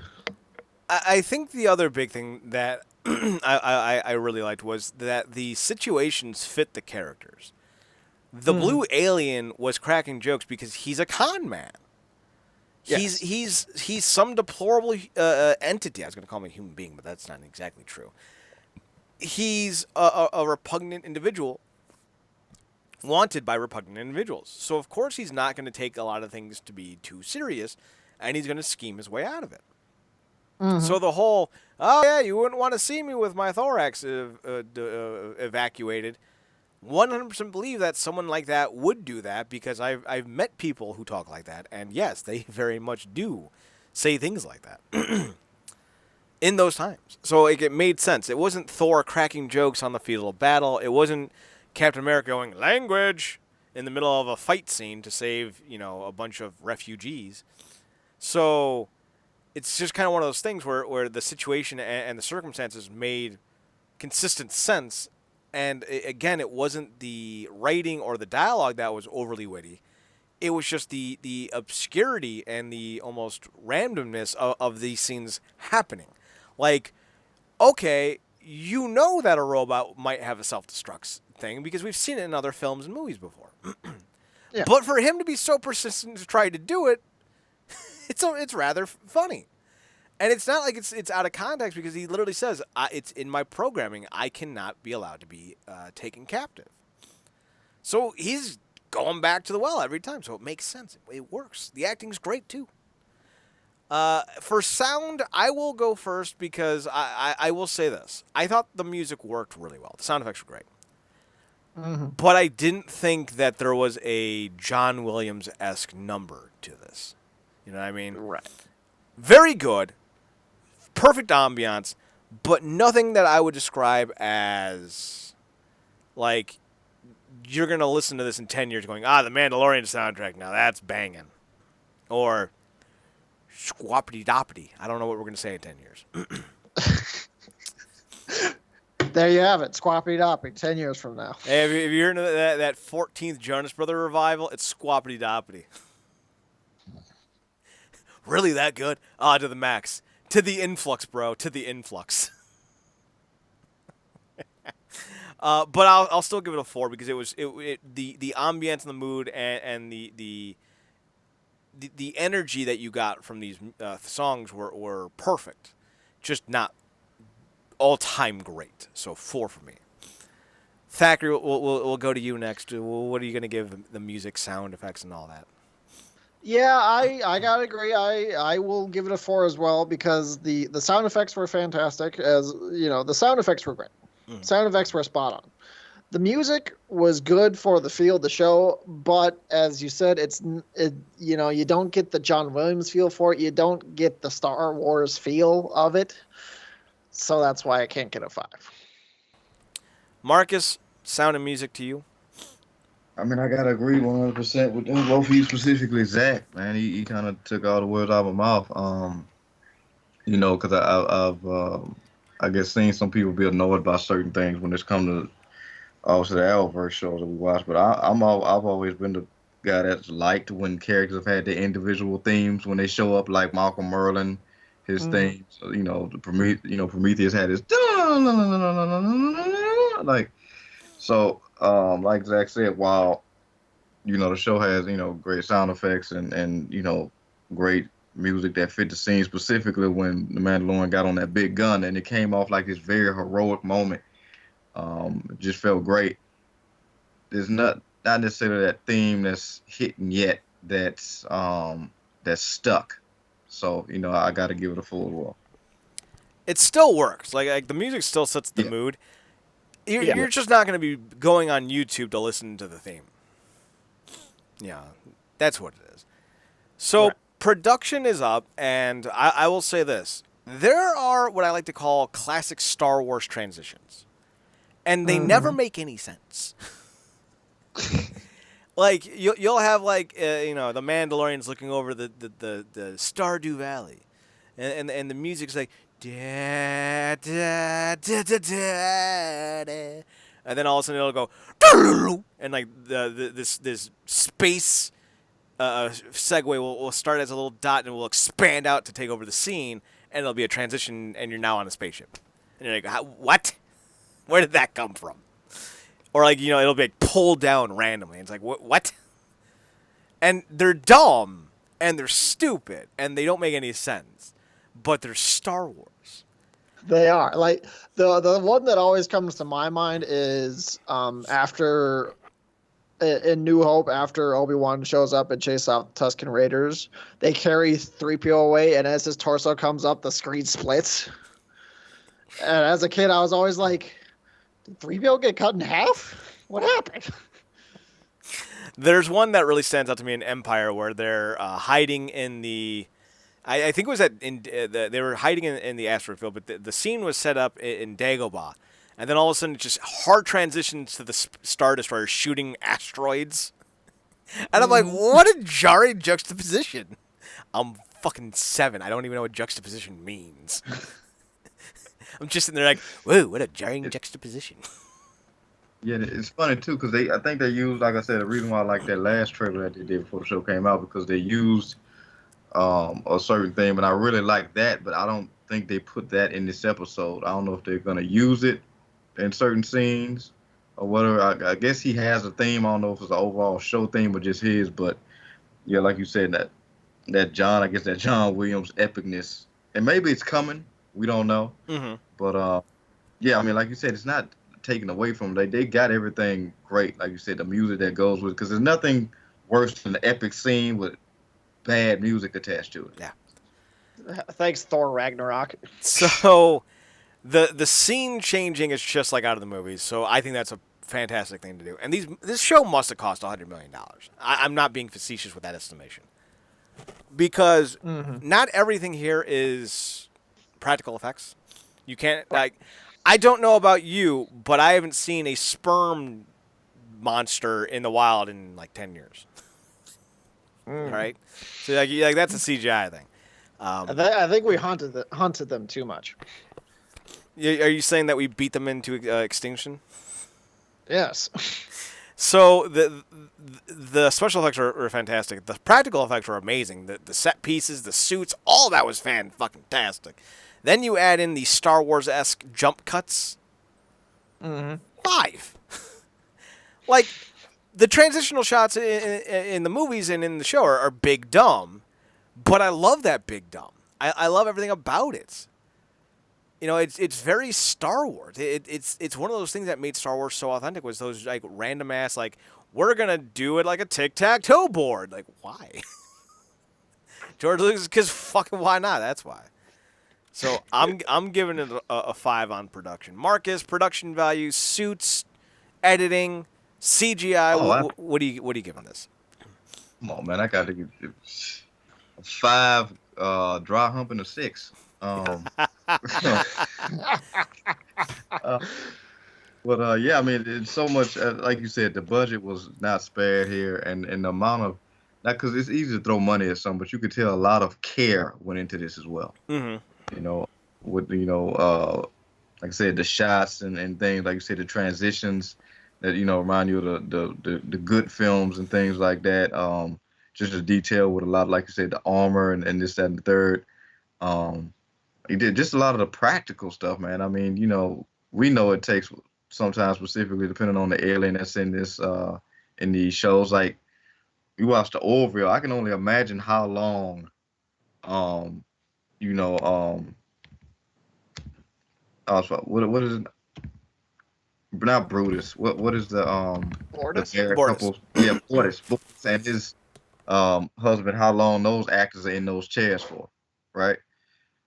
I think the other big thing that I really liked was that the situations fit the characters. The blue alien was cracking jokes because he's a con man. Yes. He's some deplorable entity. I was going to call him a human being, but that's not exactly true. He's a repugnant individual wanted by repugnant individuals. So, of course, he's not going to take a lot of things to be too serious, and he's going to scheme his way out of it. So the whole, oh, yeah, you wouldn't want to see me with my thorax evacuated, 100% believe that someone like that would do that because I've met people who talk like that, and yes, they very much do say things like that in those times. So it made sense. It wasn't Thor cracking jokes on the field of battle. It wasn't Captain America going, language, in the middle of a fight scene to save, a bunch of refugees. So it's just kind of one of those things where the situation and the circumstances made consistent sense. And again, it wasn't the writing or the dialogue that was overly witty. It was just the obscurity and the almost randomness of these scenes happening. Like, okay, that a robot might have a self-destruct thing because we've seen it in other films and movies before. Yeah. But for him to be so persistent to try to do it, it's rather funny. And it's not like it's out of context because he literally says, it's in my programming. I cannot be allowed to be taken captive. So he's going back to the well every time. So it makes sense. It works. The acting's great, too. For sound, I will go first because I will say this. I thought the music worked really well. The sound effects were great. Mm-hmm. But I didn't think that there was a John Williams-esque number to this. You know what I mean? Right. Very good. Perfect ambiance, but nothing that I would describe as, like, you're going to listen to this in 10 years going, the Mandalorian soundtrack, now that's banging. Or, squappity-doppity. I don't know what we're going to say in 10 years. There you have it. Squappity doppity. 10 years from now. Hey, if you're into that 14th Jonas Brother revival, it's squappity-doppity. Really that good? To the max. To the influx, bro. To the influx. But I'll still give it a 4 because it was the ambience and the mood and the energy that you got from these songs were perfect, just not all time great. So 4 for me. Thackeray, we'll go to you next. What are you going to give the music, sound effects, and all that? Yeah, I gotta agree. I will give it a 4 as well because the sound effects were fantastic. As you know, the sound effects were great. Sound effects were spot on. The music was good for the feel of the show, but as you said, you don't get the John Williams feel for it. You don't get the Star Wars feel of it. So that's why I can't get a 5. Marcus, sound and music to you? I mean, I gotta agree 100% with them. Both of you, specifically Zach, man. He kind of took all the words out of my mouth. Because I've I guess seen some people be annoyed by certain things when it's come to also the Arrowverse shows that we watch. But I've always been the guy that's liked when characters have had their individual themes when they show up, like Malcolm Merlin, his theme. So, Prometheus had his like. So, like Zach said, while, the show has, great sound effects and great music that fit the scene, specifically when the Mandalorian got on that big gun and it came off like this very heroic moment. It just felt great. There's not necessarily that theme that's hitting yet that's stuck. So, I got to give it a 4 as well. It still works. Like the music still sets the mood. You're just not going to be going on YouTube to listen to the theme. Yeah, that's what it is. So production is up, and I will say this. There are what I like to call classic Star Wars transitions. And they never make any sense. Like, you'll have, like, the Mandalorians looking over the Stardew Valley. And the music's like, da, da, da, da, da, da. And then all of a sudden it'll go, and like this space segue will start as a little dot and will expand out to take over the scene, and it'll be a transition, and you're now on a spaceship. And you're like, what? Where did that come from? Or like, it'll be like pulled down randomly. It's like, what? And they're dumb, and they're stupid, and they don't make any sense. But they're Star Wars. They are. Like, the one that always comes to my mind is after in New Hope, after Obi-Wan shows up and chases out the Tusken Raiders, they carry 3PO away, and as his torso comes up, the screen splits. And as a kid, I was always like, did 3PO get cut in half? What happened? There's one that really stands out to me in Empire where they're hiding in the... I think it was they were hiding in the asteroid field, but the scene was set up in Dagobah. And then all of a sudden, it just hard transitions to the Star Destroyer shooting asteroids. And I'm like, what a jarring juxtaposition. I'm fucking 7. I don't even know what juxtaposition means. I'm just sitting there like, whoa, what a jarring juxtaposition. Yeah, it's funny, too, because I think they used, like I said, the reason why I like that last trailer that they did before the show came out, because they used a certain thing, and I really like that, but I don't think they put that in this episode. I don't know if they're going to use it in certain scenes or whatever. I guess he has a theme. I don't know if it's an overall show theme or just his, but yeah, like you said, that John Williams epicness and maybe it's coming. We don't know, Mm-hmm. but yeah, I mean, like you said, it's not taken away from them. They got everything great, like you said, the music that goes with it, because there's nothing worse than the epic scene with bad music attached to it. Yeah. Thanks, Thor Ragnarok. So the scene changing is just like out of the movies. So I think that's a fantastic thing to do. And this show must have cost $100 million. I'm not being facetious with that estimation, because not everything here is practical effects. You can't like. I don't know about you, but I haven't seen a sperm monster in the wild in like 10 years. Right? So like that's a CGI thing. I think we hunted them too much. Are you saying that we beat them into extinction? Yes. So the special effects were fantastic. The practical effects were amazing. The set pieces, the suits, all that was fan-fucking-tastic. Then you add in the Star Wars-esque jump cuts. 5. Like, the transitional shots in the movies and in the show are big dumb, but I love that big dumb. I love everything about it. You know, it's very Star Wars. It's one of those things that made Star Wars so authentic, was those like random ass like, we're gonna do it like a tic-tac-toe board. Like, why? George Lucas, because fucking why not? That's why. So I'm giving it a 5 on production. Marcus, production value, suits, editing, CGI. Oh, What do you give on this? come on, man, I got to give it a 5, dry humping a 6. Yeah, I mean, it's so much. Like you said, the budget was not spared here, and the amount of, not because it's easy to throw money at something, but you could tell a lot of care went into this as well. You know, with like I said, the shots and things, like you said, the transitions that remind you of the good films and things like that. Just the detail with a lot of, like you said, the armor and this, that, and the third. He did just a lot of the practical stuff, man. I mean, we know it takes sometimes, specifically depending on the alien that's in this in these shows. Like, you watch the Orville, I can only imagine how long you know what is it? Not Brutus. What is the Mortis? married Bortus. couple? Yeah, Mortis and his husband, how long those actors are in those chairs for, right?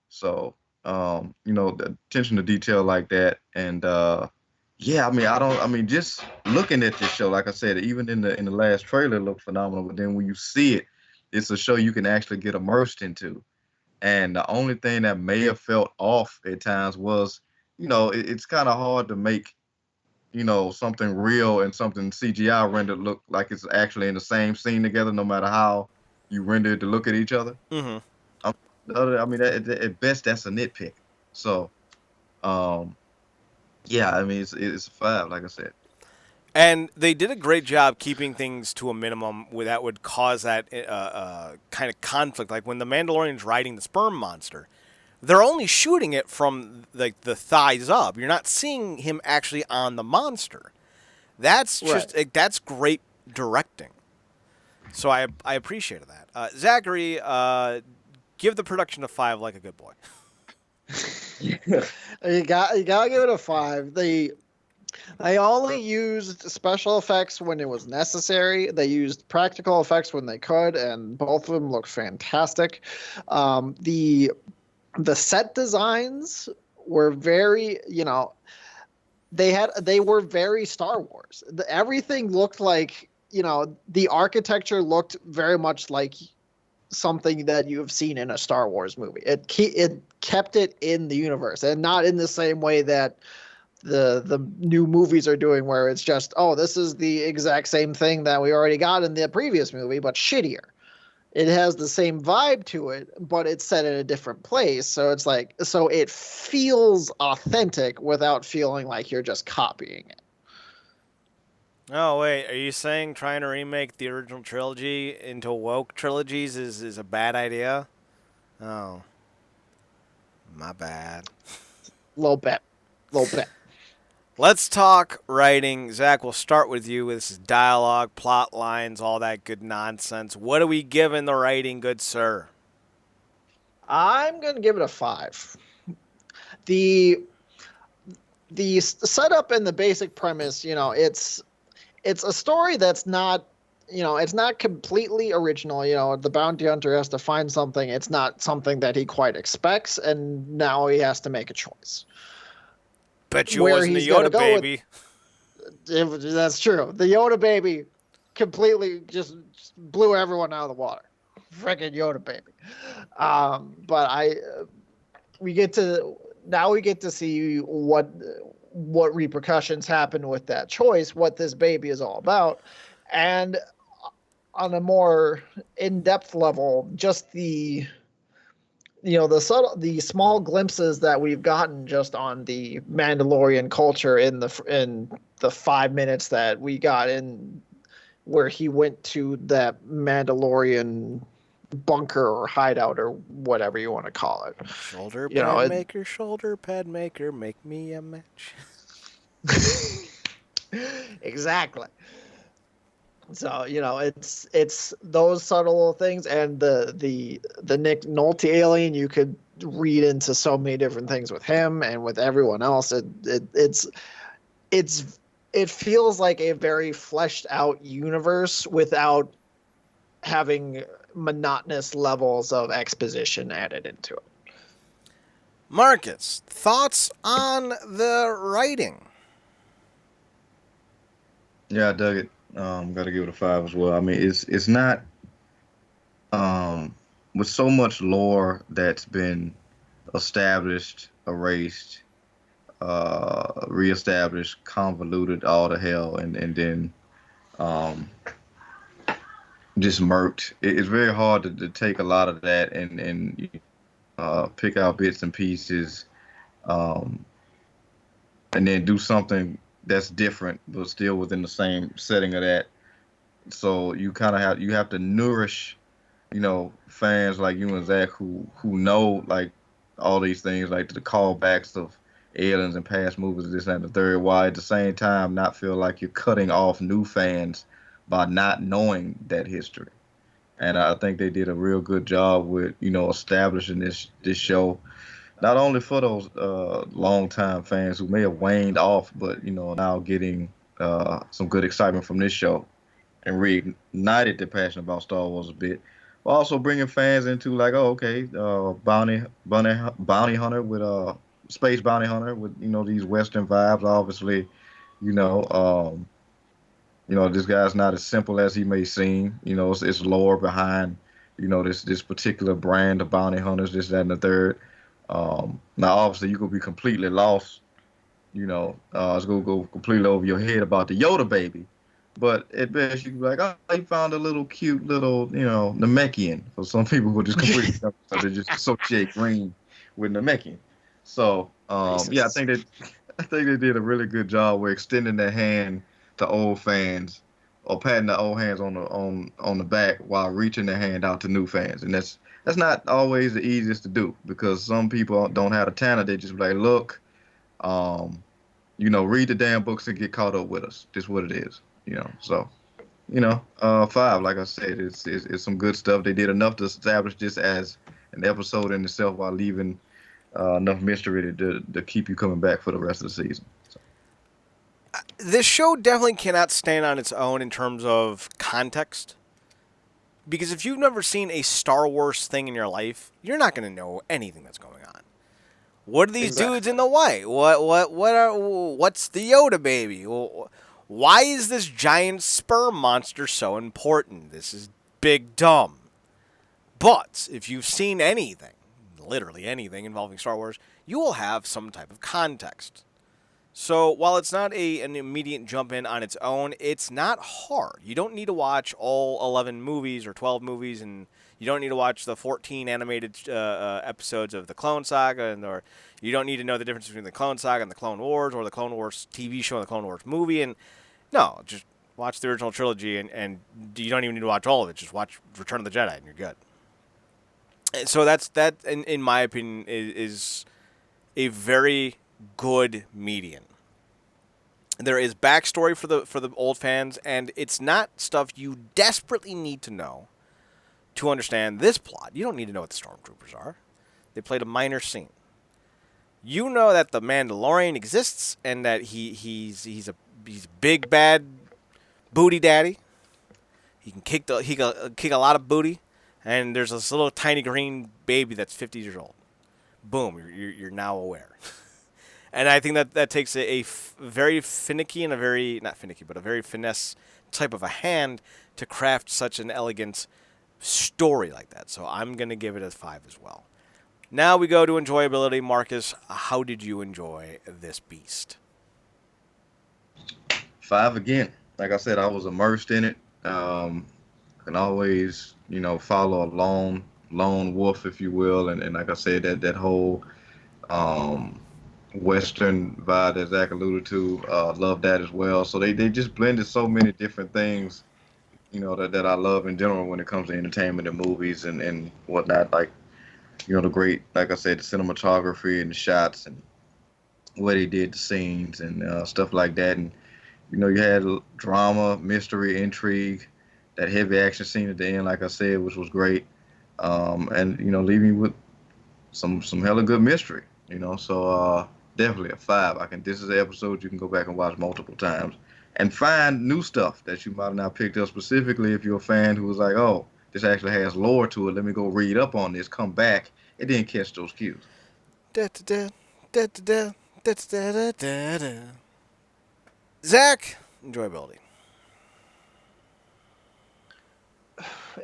So, the attention to detail like that, and yeah, I mean, just looking at this show, like I said, even in the last trailer, it looked phenomenal. But then when you see it, it's a show you can actually get immersed into. And the only thing that may have felt off at times was, it's kind of hard to make, something real and something CGI rendered look like it's actually in the same scene together, no matter how you render it to look at each other. I mean, at best, that's a nitpick. So, yeah, I mean, it's a 5, like I said. And they did a great job keeping things to a minimum that would cause that kind of conflict. Like when the Mandalorian's riding the sperm monster, they're only shooting it from like the thighs up. You're not seeing him actually on the monster. That's just that's great directing. So I appreciated that. Zachary, give the production a 5 like a good boy. You gotta give it a 5. They only used special effects when it was necessary. They used practical effects when they could, and both of them looked fantastic. The set designs were very, they were very Star Wars. Everything looked like, the architecture looked very much like something that you have seen in a Star Wars movie. It kept it in the universe, and not in the same way that the new movies are doing, where it's just, oh, this is the exact same thing that we already got in the previous movie, but shittier. It has the same vibe to it, but it's set in a different place. So it's like, so it feels authentic without feeling like you're just copying it. Oh, wait. Are you saying trying to remake the original trilogy into woke trilogies is a bad idea? Oh. My bad. Little bit. Let's talk writing. Zach, we'll start with you. This is dialogue, plot lines, all that good nonsense. What are we giving the writing, good sir? I'm going to give it a 5. The setup and the basic premise, it's a story that's not, it's not completely original. The bounty hunter has to find something. It's not something that he quite expects, and now he has to make a choice. Bet you it wasn't the Yoda baby. That's true. The Yoda baby completely just blew everyone out of the water. Freaking Yoda baby. But we get to see what repercussions happen with that choice, what this baby is all about, and on a more in-depth level, just the small glimpses that we've gotten just on the Mandalorian culture in the 5 minutes that we got in where he went to that Mandalorian bunker or hideout or whatever you want to call it. Shoulder pad maker, make me a match. Exactly. So it's those subtle things, and the Nick Nolte alien, you could read into so many different things with him and with everyone else. It feels like a very fleshed out universe without having monotonous levels of exposition added into it. Marcus, thoughts on the writing? Yeah, I dug it. Got to give it a 5 as well. I mean, it's not with so much lore that's been established, erased, reestablished, convoluted, all to hell, and then just murked. It's very hard to take a lot of that and pick out bits and pieces, and then do something that's different, but still within the same setting of that. So you kind of have to nourish, fans like you and Zach who know like all these things, like the callbacks of aliens and past movies, this and the third. While at the same time not feel like you're cutting off new fans by not knowing that history. And I think they did a real good job with establishing this show. Not only for those longtime fans who may have waned off, but now getting some good excitement from this show and reignited their passion about Star Wars a bit, but also bringing fans into like, oh, okay, bounty hunter with space bounty hunter with these Western vibes. Obviously, this guy's not as simple as he may seem. It's lore behind this particular brand of bounty hunters, this, that, and the third. Now, obviously, you could be completely lost. It's gonna go completely over your head about the Yoda baby. But at best, you can be like, oh, you found a little cute little, Namekian. For some people who just completely they just associate green with Namekian. So, yeah, I think they did a really good job with extending their hand to old fans, or patting the old hands on the back while reaching their hand out to new fans, and that's not always the easiest to do, because some people don't have the talent. They just be like, look, read the damn books and get caught up with us. Just what it is, So, 5, like I said, it's some good stuff. They did enough to establish this as an episode in itself while leaving enough mystery to keep you coming back for the rest of the season. So. This show definitely cannot stand on its own in terms of context. Because if you've never seen a Star Wars thing in your life, you're not going to know anything that's going on. What are these dudes in the white? What's the Yoda baby? Why is this giant sperm monster so important? This is big dumb. But if you've seen anything, literally anything involving Star Wars, you will have some type of context. So while it's not an immediate jump in on its own, it's not hard. You don't need to watch all 11 movies or 12 movies, and you don't need to watch the 14 animated episodes of the Clone Saga, or you don't need to know the difference between the Clone Saga and the Clone Wars, or the Clone Wars TV show and the Clone Wars movie. And no, just watch the original trilogy, and you don't even need to watch all of it. Just watch Return of the Jedi, and you're good. And so that, in my opinion, is a very good median. There is backstory for the old fans, and it's not stuff you desperately need to know to understand this plot. You don't need to know what the stormtroopers are. They played a minor scene. You know that the Mandalorian exists and that he's a big bad booty daddy. He can kick a lot of booty, and there's this little tiny green baby that's 50 years old. Boom, you're now aware. And I think that takes a very finicky and a very not finicky, but a very finesse type of a hand to craft such an elegant story like that. So I'm gonna give it a 5 as well. Now we go to enjoyability. Marcus, how did you enjoy this beast? 5 again. Like I said, I was immersed in it. Can always, follow a lone wolf, if you will, and like I said, that whole Western vibe that Zach alluded to, love that as well. So they just blended so many different things, that I love in general when it comes to entertainment and movies and whatnot. Like, the great, like I said, the cinematography and the shots and what he did, the scenes and stuff like that. And, you had drama, mystery, intrigue, that heavy action scene at the end, like I said, which was great. And, leaving you with some hella good mystery, So definitely a 5. This is an episode you can go back and watch multiple times and find new stuff that you might have not picked up, specifically if you're a fan who was like, oh, this actually has lore to it. Let me go read up on this, come back, and then catch those cues. Zach, enjoyability.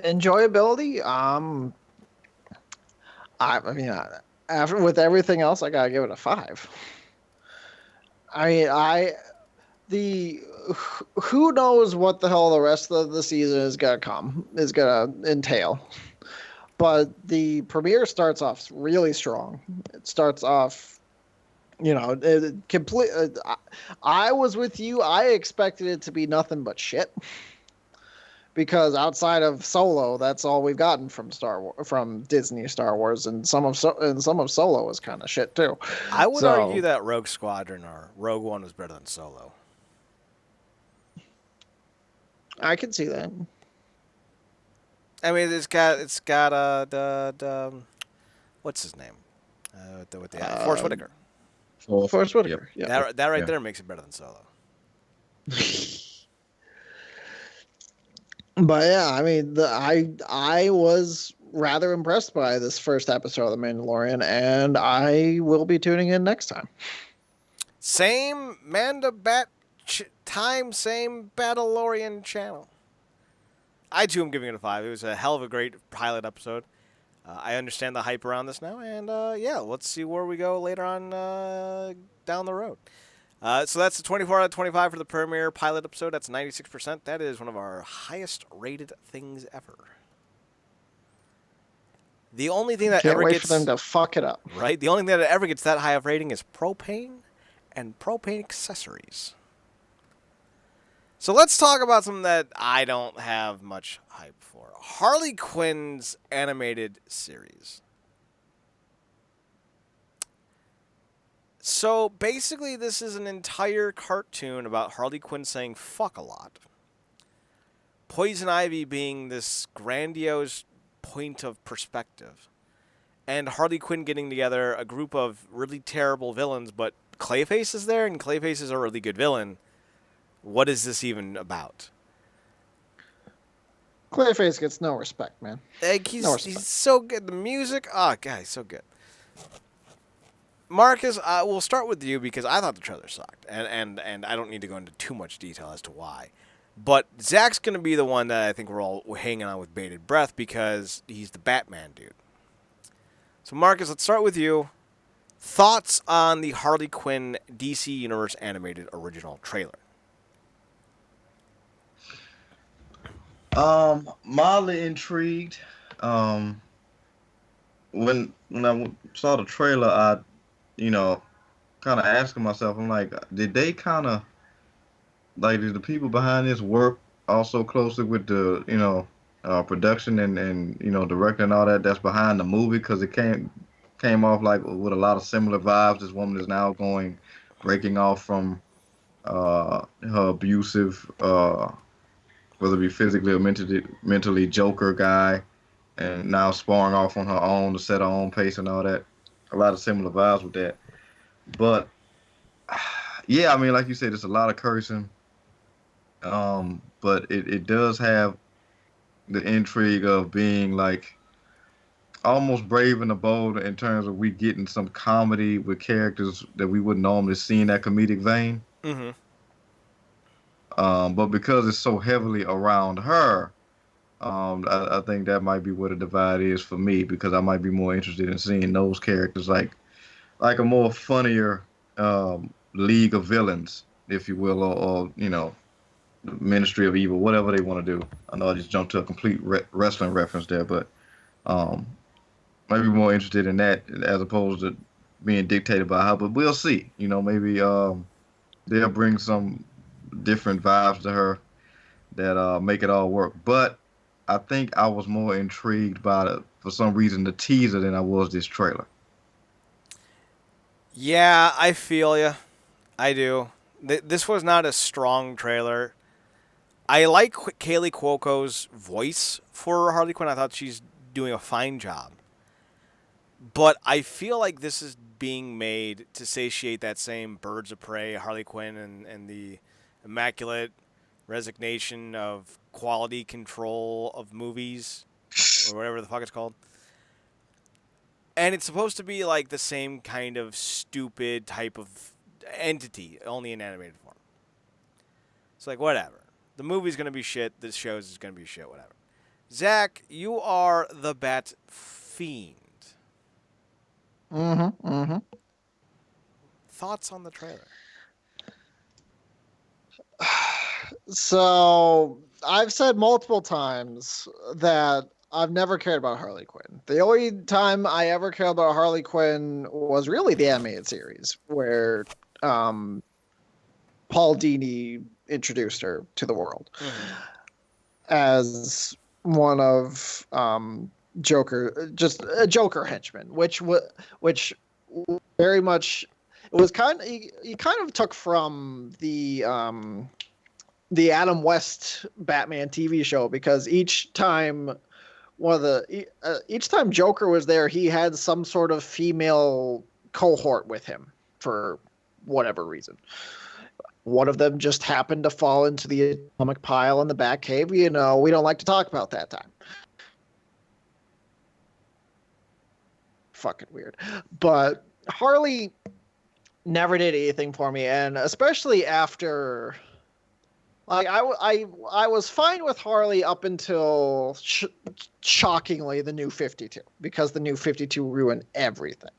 Enjoyability. After with everything else, I gotta give it a 5. Who knows what the hell the rest of the season is gonna entail. But the premiere starts off really strong. It starts off, complete. I was with you. I expected it to be nothing but shit. Because outside of Solo, that's all we've gotten from Disney Star Wars, and some of Solo was kind of shit too. I would argue that Rogue Squadron or Rogue One was better than Solo. I can see that. I mean, it's got the what's his name? With the Forrest Whitaker. Forrest Whitaker. Yeah. That right there makes it better than Solo. But yeah, I was rather impressed by this first episode of The Mandalorian, and I will be tuning in next time. Same time, same Mandalorian channel. I too am giving it a 5. It was a hell of a great pilot episode. I understand the hype around this now, and let's see where we go later on down the road. So that's a 24 out of 25 for the premiere pilot episode. That's 96%. That is one of our highest rated things ever. The only thing that Can't ever wait gets for them to fuck it up. Right? The only thing that ever gets that high of rating is propane and propane accessories. So let's talk about something that I don't have much hype for. Harley Quinn's animated series. So basically, this is an entire cartoon about Harley Quinn saying fuck a lot. Poison Ivy being this grandiose point of perspective. And Harley Quinn getting together a group of really terrible villains, but Clayface is there, and Clayface is a really good villain. What is this even about? Clayface gets no respect, man. Like, he's so good. The music, oh, God, he's so good. Marcus, we'll start with you because I thought the trailer sucked, and I don't need to go into too much detail as to why. But Zach's going to be the one that I think we're all hanging on with bated breath because he's the Batman dude. So, Marcus, let's start with you. Thoughts on the Harley Quinn DC Universe animated original trailer? Mildly intrigued. When I saw the trailer, I kind of asking myself, I'm like, did they kind of, like, did the people behind this work also closely with the, production and directing and all that behind the movie? Because it came off like with a lot of similar vibes. This woman is now breaking off from her abusive, whether it be physically or mentally Joker guy, and now sparring off on her own to set her own pace and all that. A lot of similar vibes with that. But yeah, I mean, like you said, it's a lot of cursing. But it does have the intrigue of being like almost brave and the bold in terms of we getting some comedy with characters that we wouldn't normally see in that comedic vein. Mm-hmm. But because it's so heavily around her, I think that might be where the divide is for me because I might be more interested in seeing those characters like a more funnier league of villains, if you will, or Ministry of Evil, whatever they want to do. I know I just jumped to a complete wrestling reference there, but um, might be more interested in that as opposed to being dictated by her. But we'll see. Maybe they'll bring some different vibes to her that make it all work. But I think I was more intrigued by for some reason, the teaser than I was this trailer. Yeah, I feel you. I do. This was not a strong trailer. I like Kaylee Cuoco's voice for Harley Quinn. I thought she's doing a fine job. But I feel like this is being made to satiate that same Birds of Prey, Harley Quinn, and the immaculate resignation of quality control of movies, or whatever the fuck it's called. And it's supposed to be like the same kind of stupid type of entity, only in animated form. It's like, whatever. The movie's going to be shit. This show's is going to be shit, whatever. Zach, you are the Bat Fiend. Mm-hmm. Mm-hmm. Thoughts on the trailer? So I've said multiple times that I've never cared about Harley Quinn. The only time I ever cared about Harley Quinn was really the animated series, where Paul Dini introduced her to the world as one of Joker, just a Joker henchman, which very much it was he kind of took from the Adam West Batman TV show, because each time Joker was there, he had some sort of female cohort with him for whatever reason. One of them just happened to fall into the atomic pile in the Batcave. We don't like to talk about that time. Fucking weird. But Harley never did anything for me, and especially after, like, I was fine with Harley up until shockingly the New 52, because the New 52 ruined everything.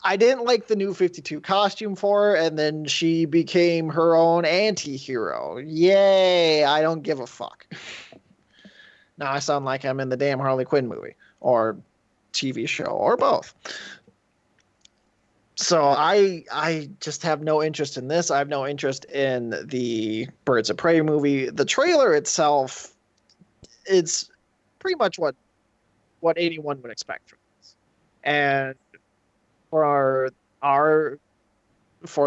I didn't like the New 52 costume for her, and then she became her own anti-hero. Yay, I don't give a fuck. Now I sound like I'm in the damn Harley Quinn movie, or TV show, or both. So I just have no interest in this. I have no interest in the Birds of Prey movie. The trailer itself, it's pretty much what anyone would expect from this. And for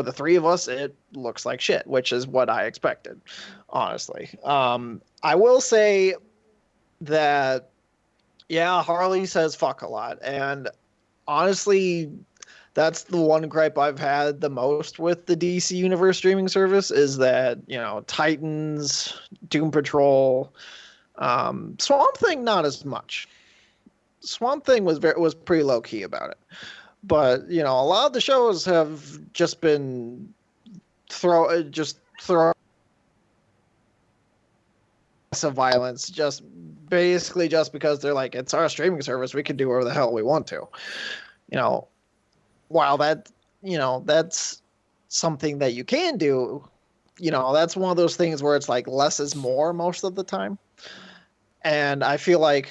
the three of us, it looks like shit, which is what I expected, honestly. I will say that, yeah, Harley says fuck a lot, and honestly, that's the one gripe I've had the most with the DC Universe streaming service, is that, Titans, Doom Patrol, Swamp Thing, not as much. Swamp Thing was pretty low key about it. But, a lot of the shows have just been throw some violence, just basically just because they're like, it's our streaming service, we can do whatever the hell we want to. While that's something that you can do, that's one of those things where it's like less is more most of the time. And I feel like,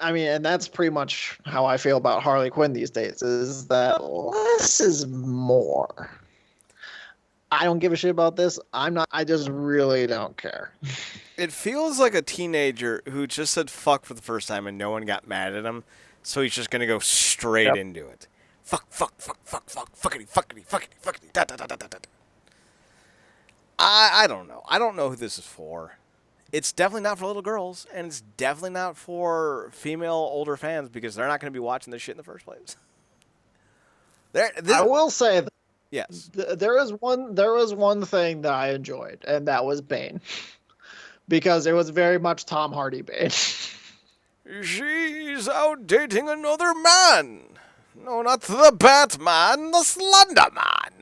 and that's pretty much how I feel about Harley Quinn these days, is that less is more. I don't give a shit about this. I just really don't care. It feels like a teenager who just said fuck for the first time and no one got mad at him, so he's just going to go straight into it. Fuck, fuckity, da, da, da, da, da, da. I don't know. I don't know who this is for. it's definitely not for little girls, and it's definitely not for female older fans because they're not going to be watching this shit in the first place. I will say yes. there was one thing that I enjoyed, and that was Bane, because it was very much Tom Hardy Bane. She's out dating another man. No, not the Batman, the Slender Man.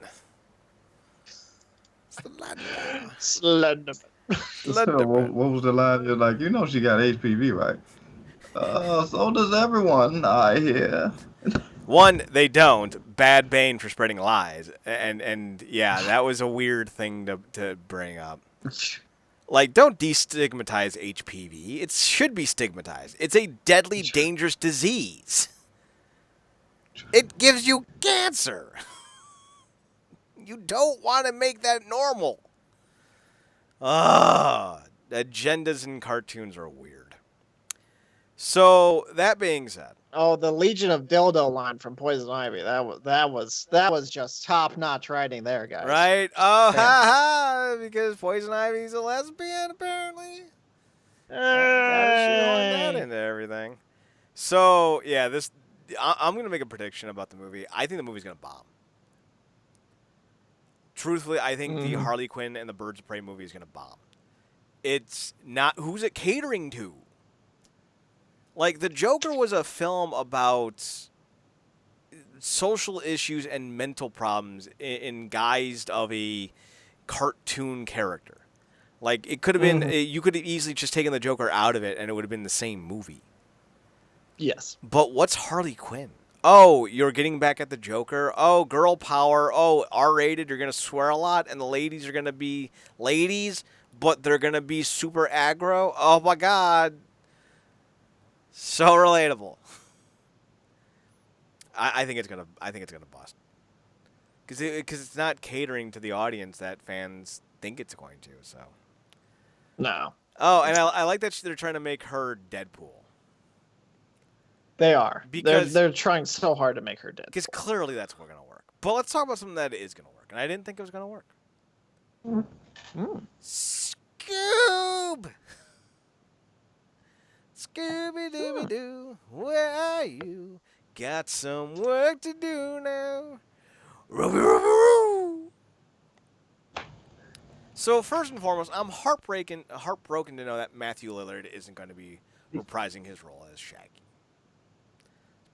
Slenderman. What was the line? You're like, she got HPV, right? So does everyone, I hear. One, they don't. Bad Bane for spreading lies, and yeah, that was a weird thing to bring up. Like, don't destigmatize HPV. It should be stigmatized. It's a deadly, dangerous disease. It gives you cancer. You don't want to make that normal. Agendas in cartoons are weird. So, that being said. Oh, the Legion of Dildo line from Poison Ivy. That was just top-notch writing there, guys. Right? Oh, ha, because Poison Ivy's a lesbian, apparently. Gotta shoehorn that into everything. So, yeah, I'm going to make a prediction about the movie. I think the movie's going to bomb. Truthfully, I think the Harley Quinn and the Birds of Prey movie is going to bomb. It's not... Who's it catering to? Like, The Joker was a film about social issues and mental problems in guised of a cartoon character. Like, it could have been... You could have easily just taken the Joker out of it, and it would have been the same movie. Yes. But what's Harley Quinn? Oh, you're getting back at the Joker. Oh, girl power. Oh, R-rated. You're going to swear a lot, and the ladies are going to be ladies, but they're going to be super aggro. Oh, my God. So relatable. I think it's gonna bust. Because it's not catering to the audience that fans think it's going to. So. No. Oh, and I like that they're trying to make her Deadpool. They are. Because they're trying so hard to make her Deadpool. Because clearly that's what's going to work. But let's talk about something that is going to work. And I didn't think it was going to work. Scoob! Scooby-Dooby-Doo, where are you? Got some work to do now. Roo-roo-roo-roo. So first and foremost, I'm heartbroken to know that Matthew Lillard isn't going to be reprising his role as Shaggy.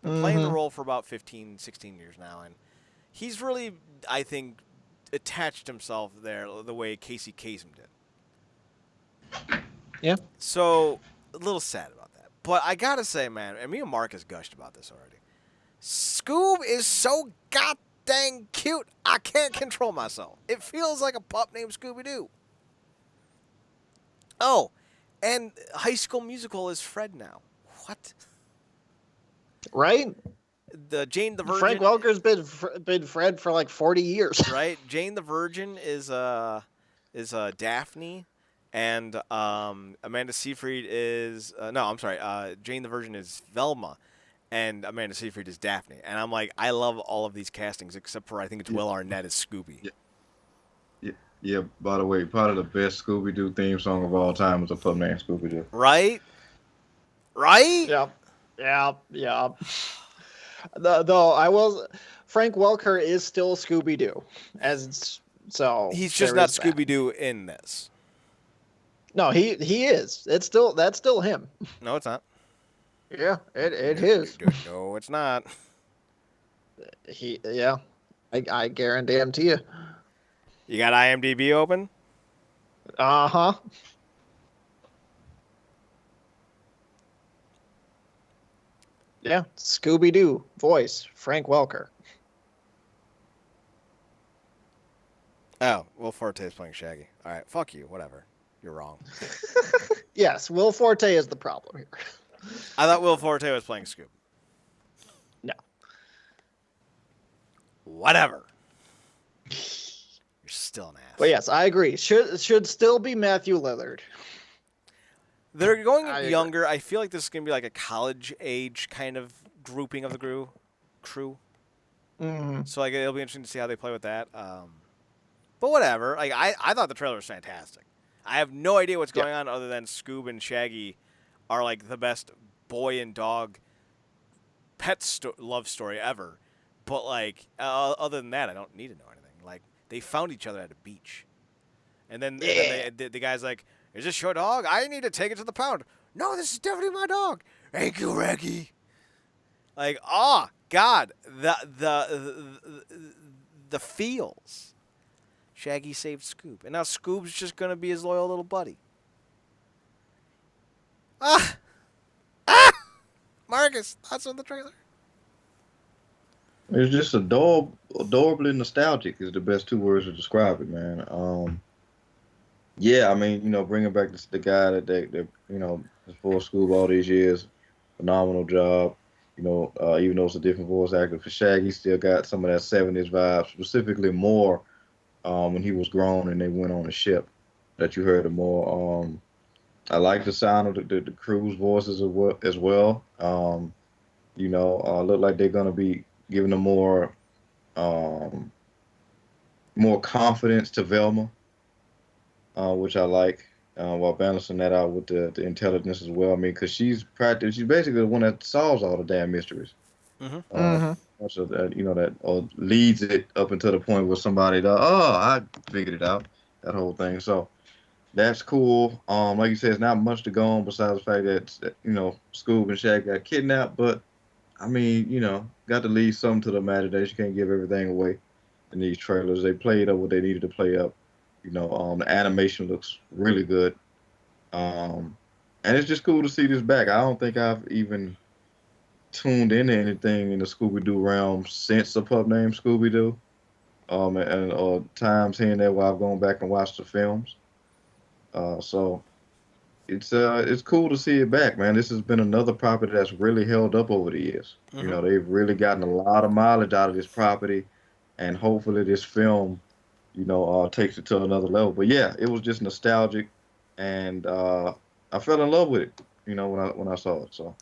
Been playing the role for about 15, 16 years now, and he's really, I think, attached himself there the way Casey Kasem did. Yeah. So, a little sad about that. But I gotta say, man, and me and Mark has gushed about this already. Scoob is so goddamn cute, I can't control myself. It feels like a pup named Scooby-Doo. Oh, and High School Musical is Fred now. What? Right? Jane the Virgin. Frank Welker's been Fred for like 40 years. Right? Jane the Virgin is Daphne. And Amanda Seyfried is Jane the Virgin is Velma, and Amanda Seyfried is Daphne. And I'm like, I love all of these castings except for I think it's Will Arnett as Scooby. Yeah. By the way, probably the best Scooby-Doo theme song of all time is a pup named Scooby-Doo. Right? Yeah. Though Frank Welker is still Scooby-Doo, he's just not Scooby-Doo in this. No, he is. That's still him. No, it's not. Yeah, it is. No, it's not. I guarantee you. You got IMDb open? Uh-huh. Yeah, Scooby-Doo voice, Frank Welker. Oh, Will Forte is playing Shaggy. All right, fuck you, whatever. You're wrong. Yes, Will Forte is the problem here. I thought Will Forte was playing Scoob. No. Whatever. You're still an ass. But yes, I agree. Should still be Matthew Lillard. They're going younger. I feel like this is going to be like a college age kind of grouping of the crew. Mm-hmm. So like it'll be interesting to see how they play with that. But whatever. Like I thought the trailer was fantastic. I have no idea what's going on other than Scoob and Shaggy are like the best boy and dog love story ever. But like other than that, I don't need to know anything. Like they found each other at a beach, and then the guy's like, "Is this your dog? I need to take it to the pound." No, this is definitely my dog. Thank you, Reggie. Like, oh God, the feels. Shaggy saved Scoob, and now Scoob's just gonna be his loyal little buddy. Marcus, thoughts on the trailer? It's just adorably nostalgic is the best two words to describe it, man. Yeah, I mean, bringing back the guy that is for Scoob all these years, phenomenal job. Even though it's a different voice actor for Shaggy, still got some of that 70s vibe, specifically more when he was grown and they went on a ship that you heard it more. I like the sound of the crew's voices as well. Look like they're going to be giving them more confidence to Velma, which I like, while balancing that out with the intelligence as well. I mean, because she's basically the one that solves all the damn mysteries. So that or leads it up until the point where somebody, I figured it out, that whole thing. So that's cool. Like you said, it's not much to go on besides the fact that Scoob and Shaq got kidnapped, but I mean, got to leave some to the imagination. Can't give everything away in these trailers. They played up what they needed to play up. The animation looks really good. And it's just cool to see this back. I don't think I've even tuned into anything in the Scooby-Doo realm since the pup named Scooby-Doo. And times here and there where I've gone back and watched the films. So it's cool to see it back, man. This has been another property that's really held up over the years. They've really gotten a lot of mileage out of this property, and hopefully this film, takes it to another level. But yeah, it was just nostalgic, and I fell in love with it, when I saw it. So,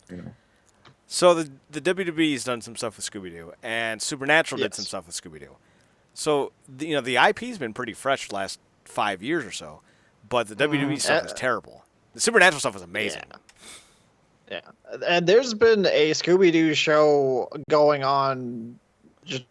So the WWE's done some stuff with Scooby-Doo, and Supernatural did some stuff with Scooby-Doo. So the IP's been pretty fresh the last 5 years or so, but the WWE stuff is terrible. The Supernatural stuff is amazing. Yeah, and there's been a Scooby-Doo show going on just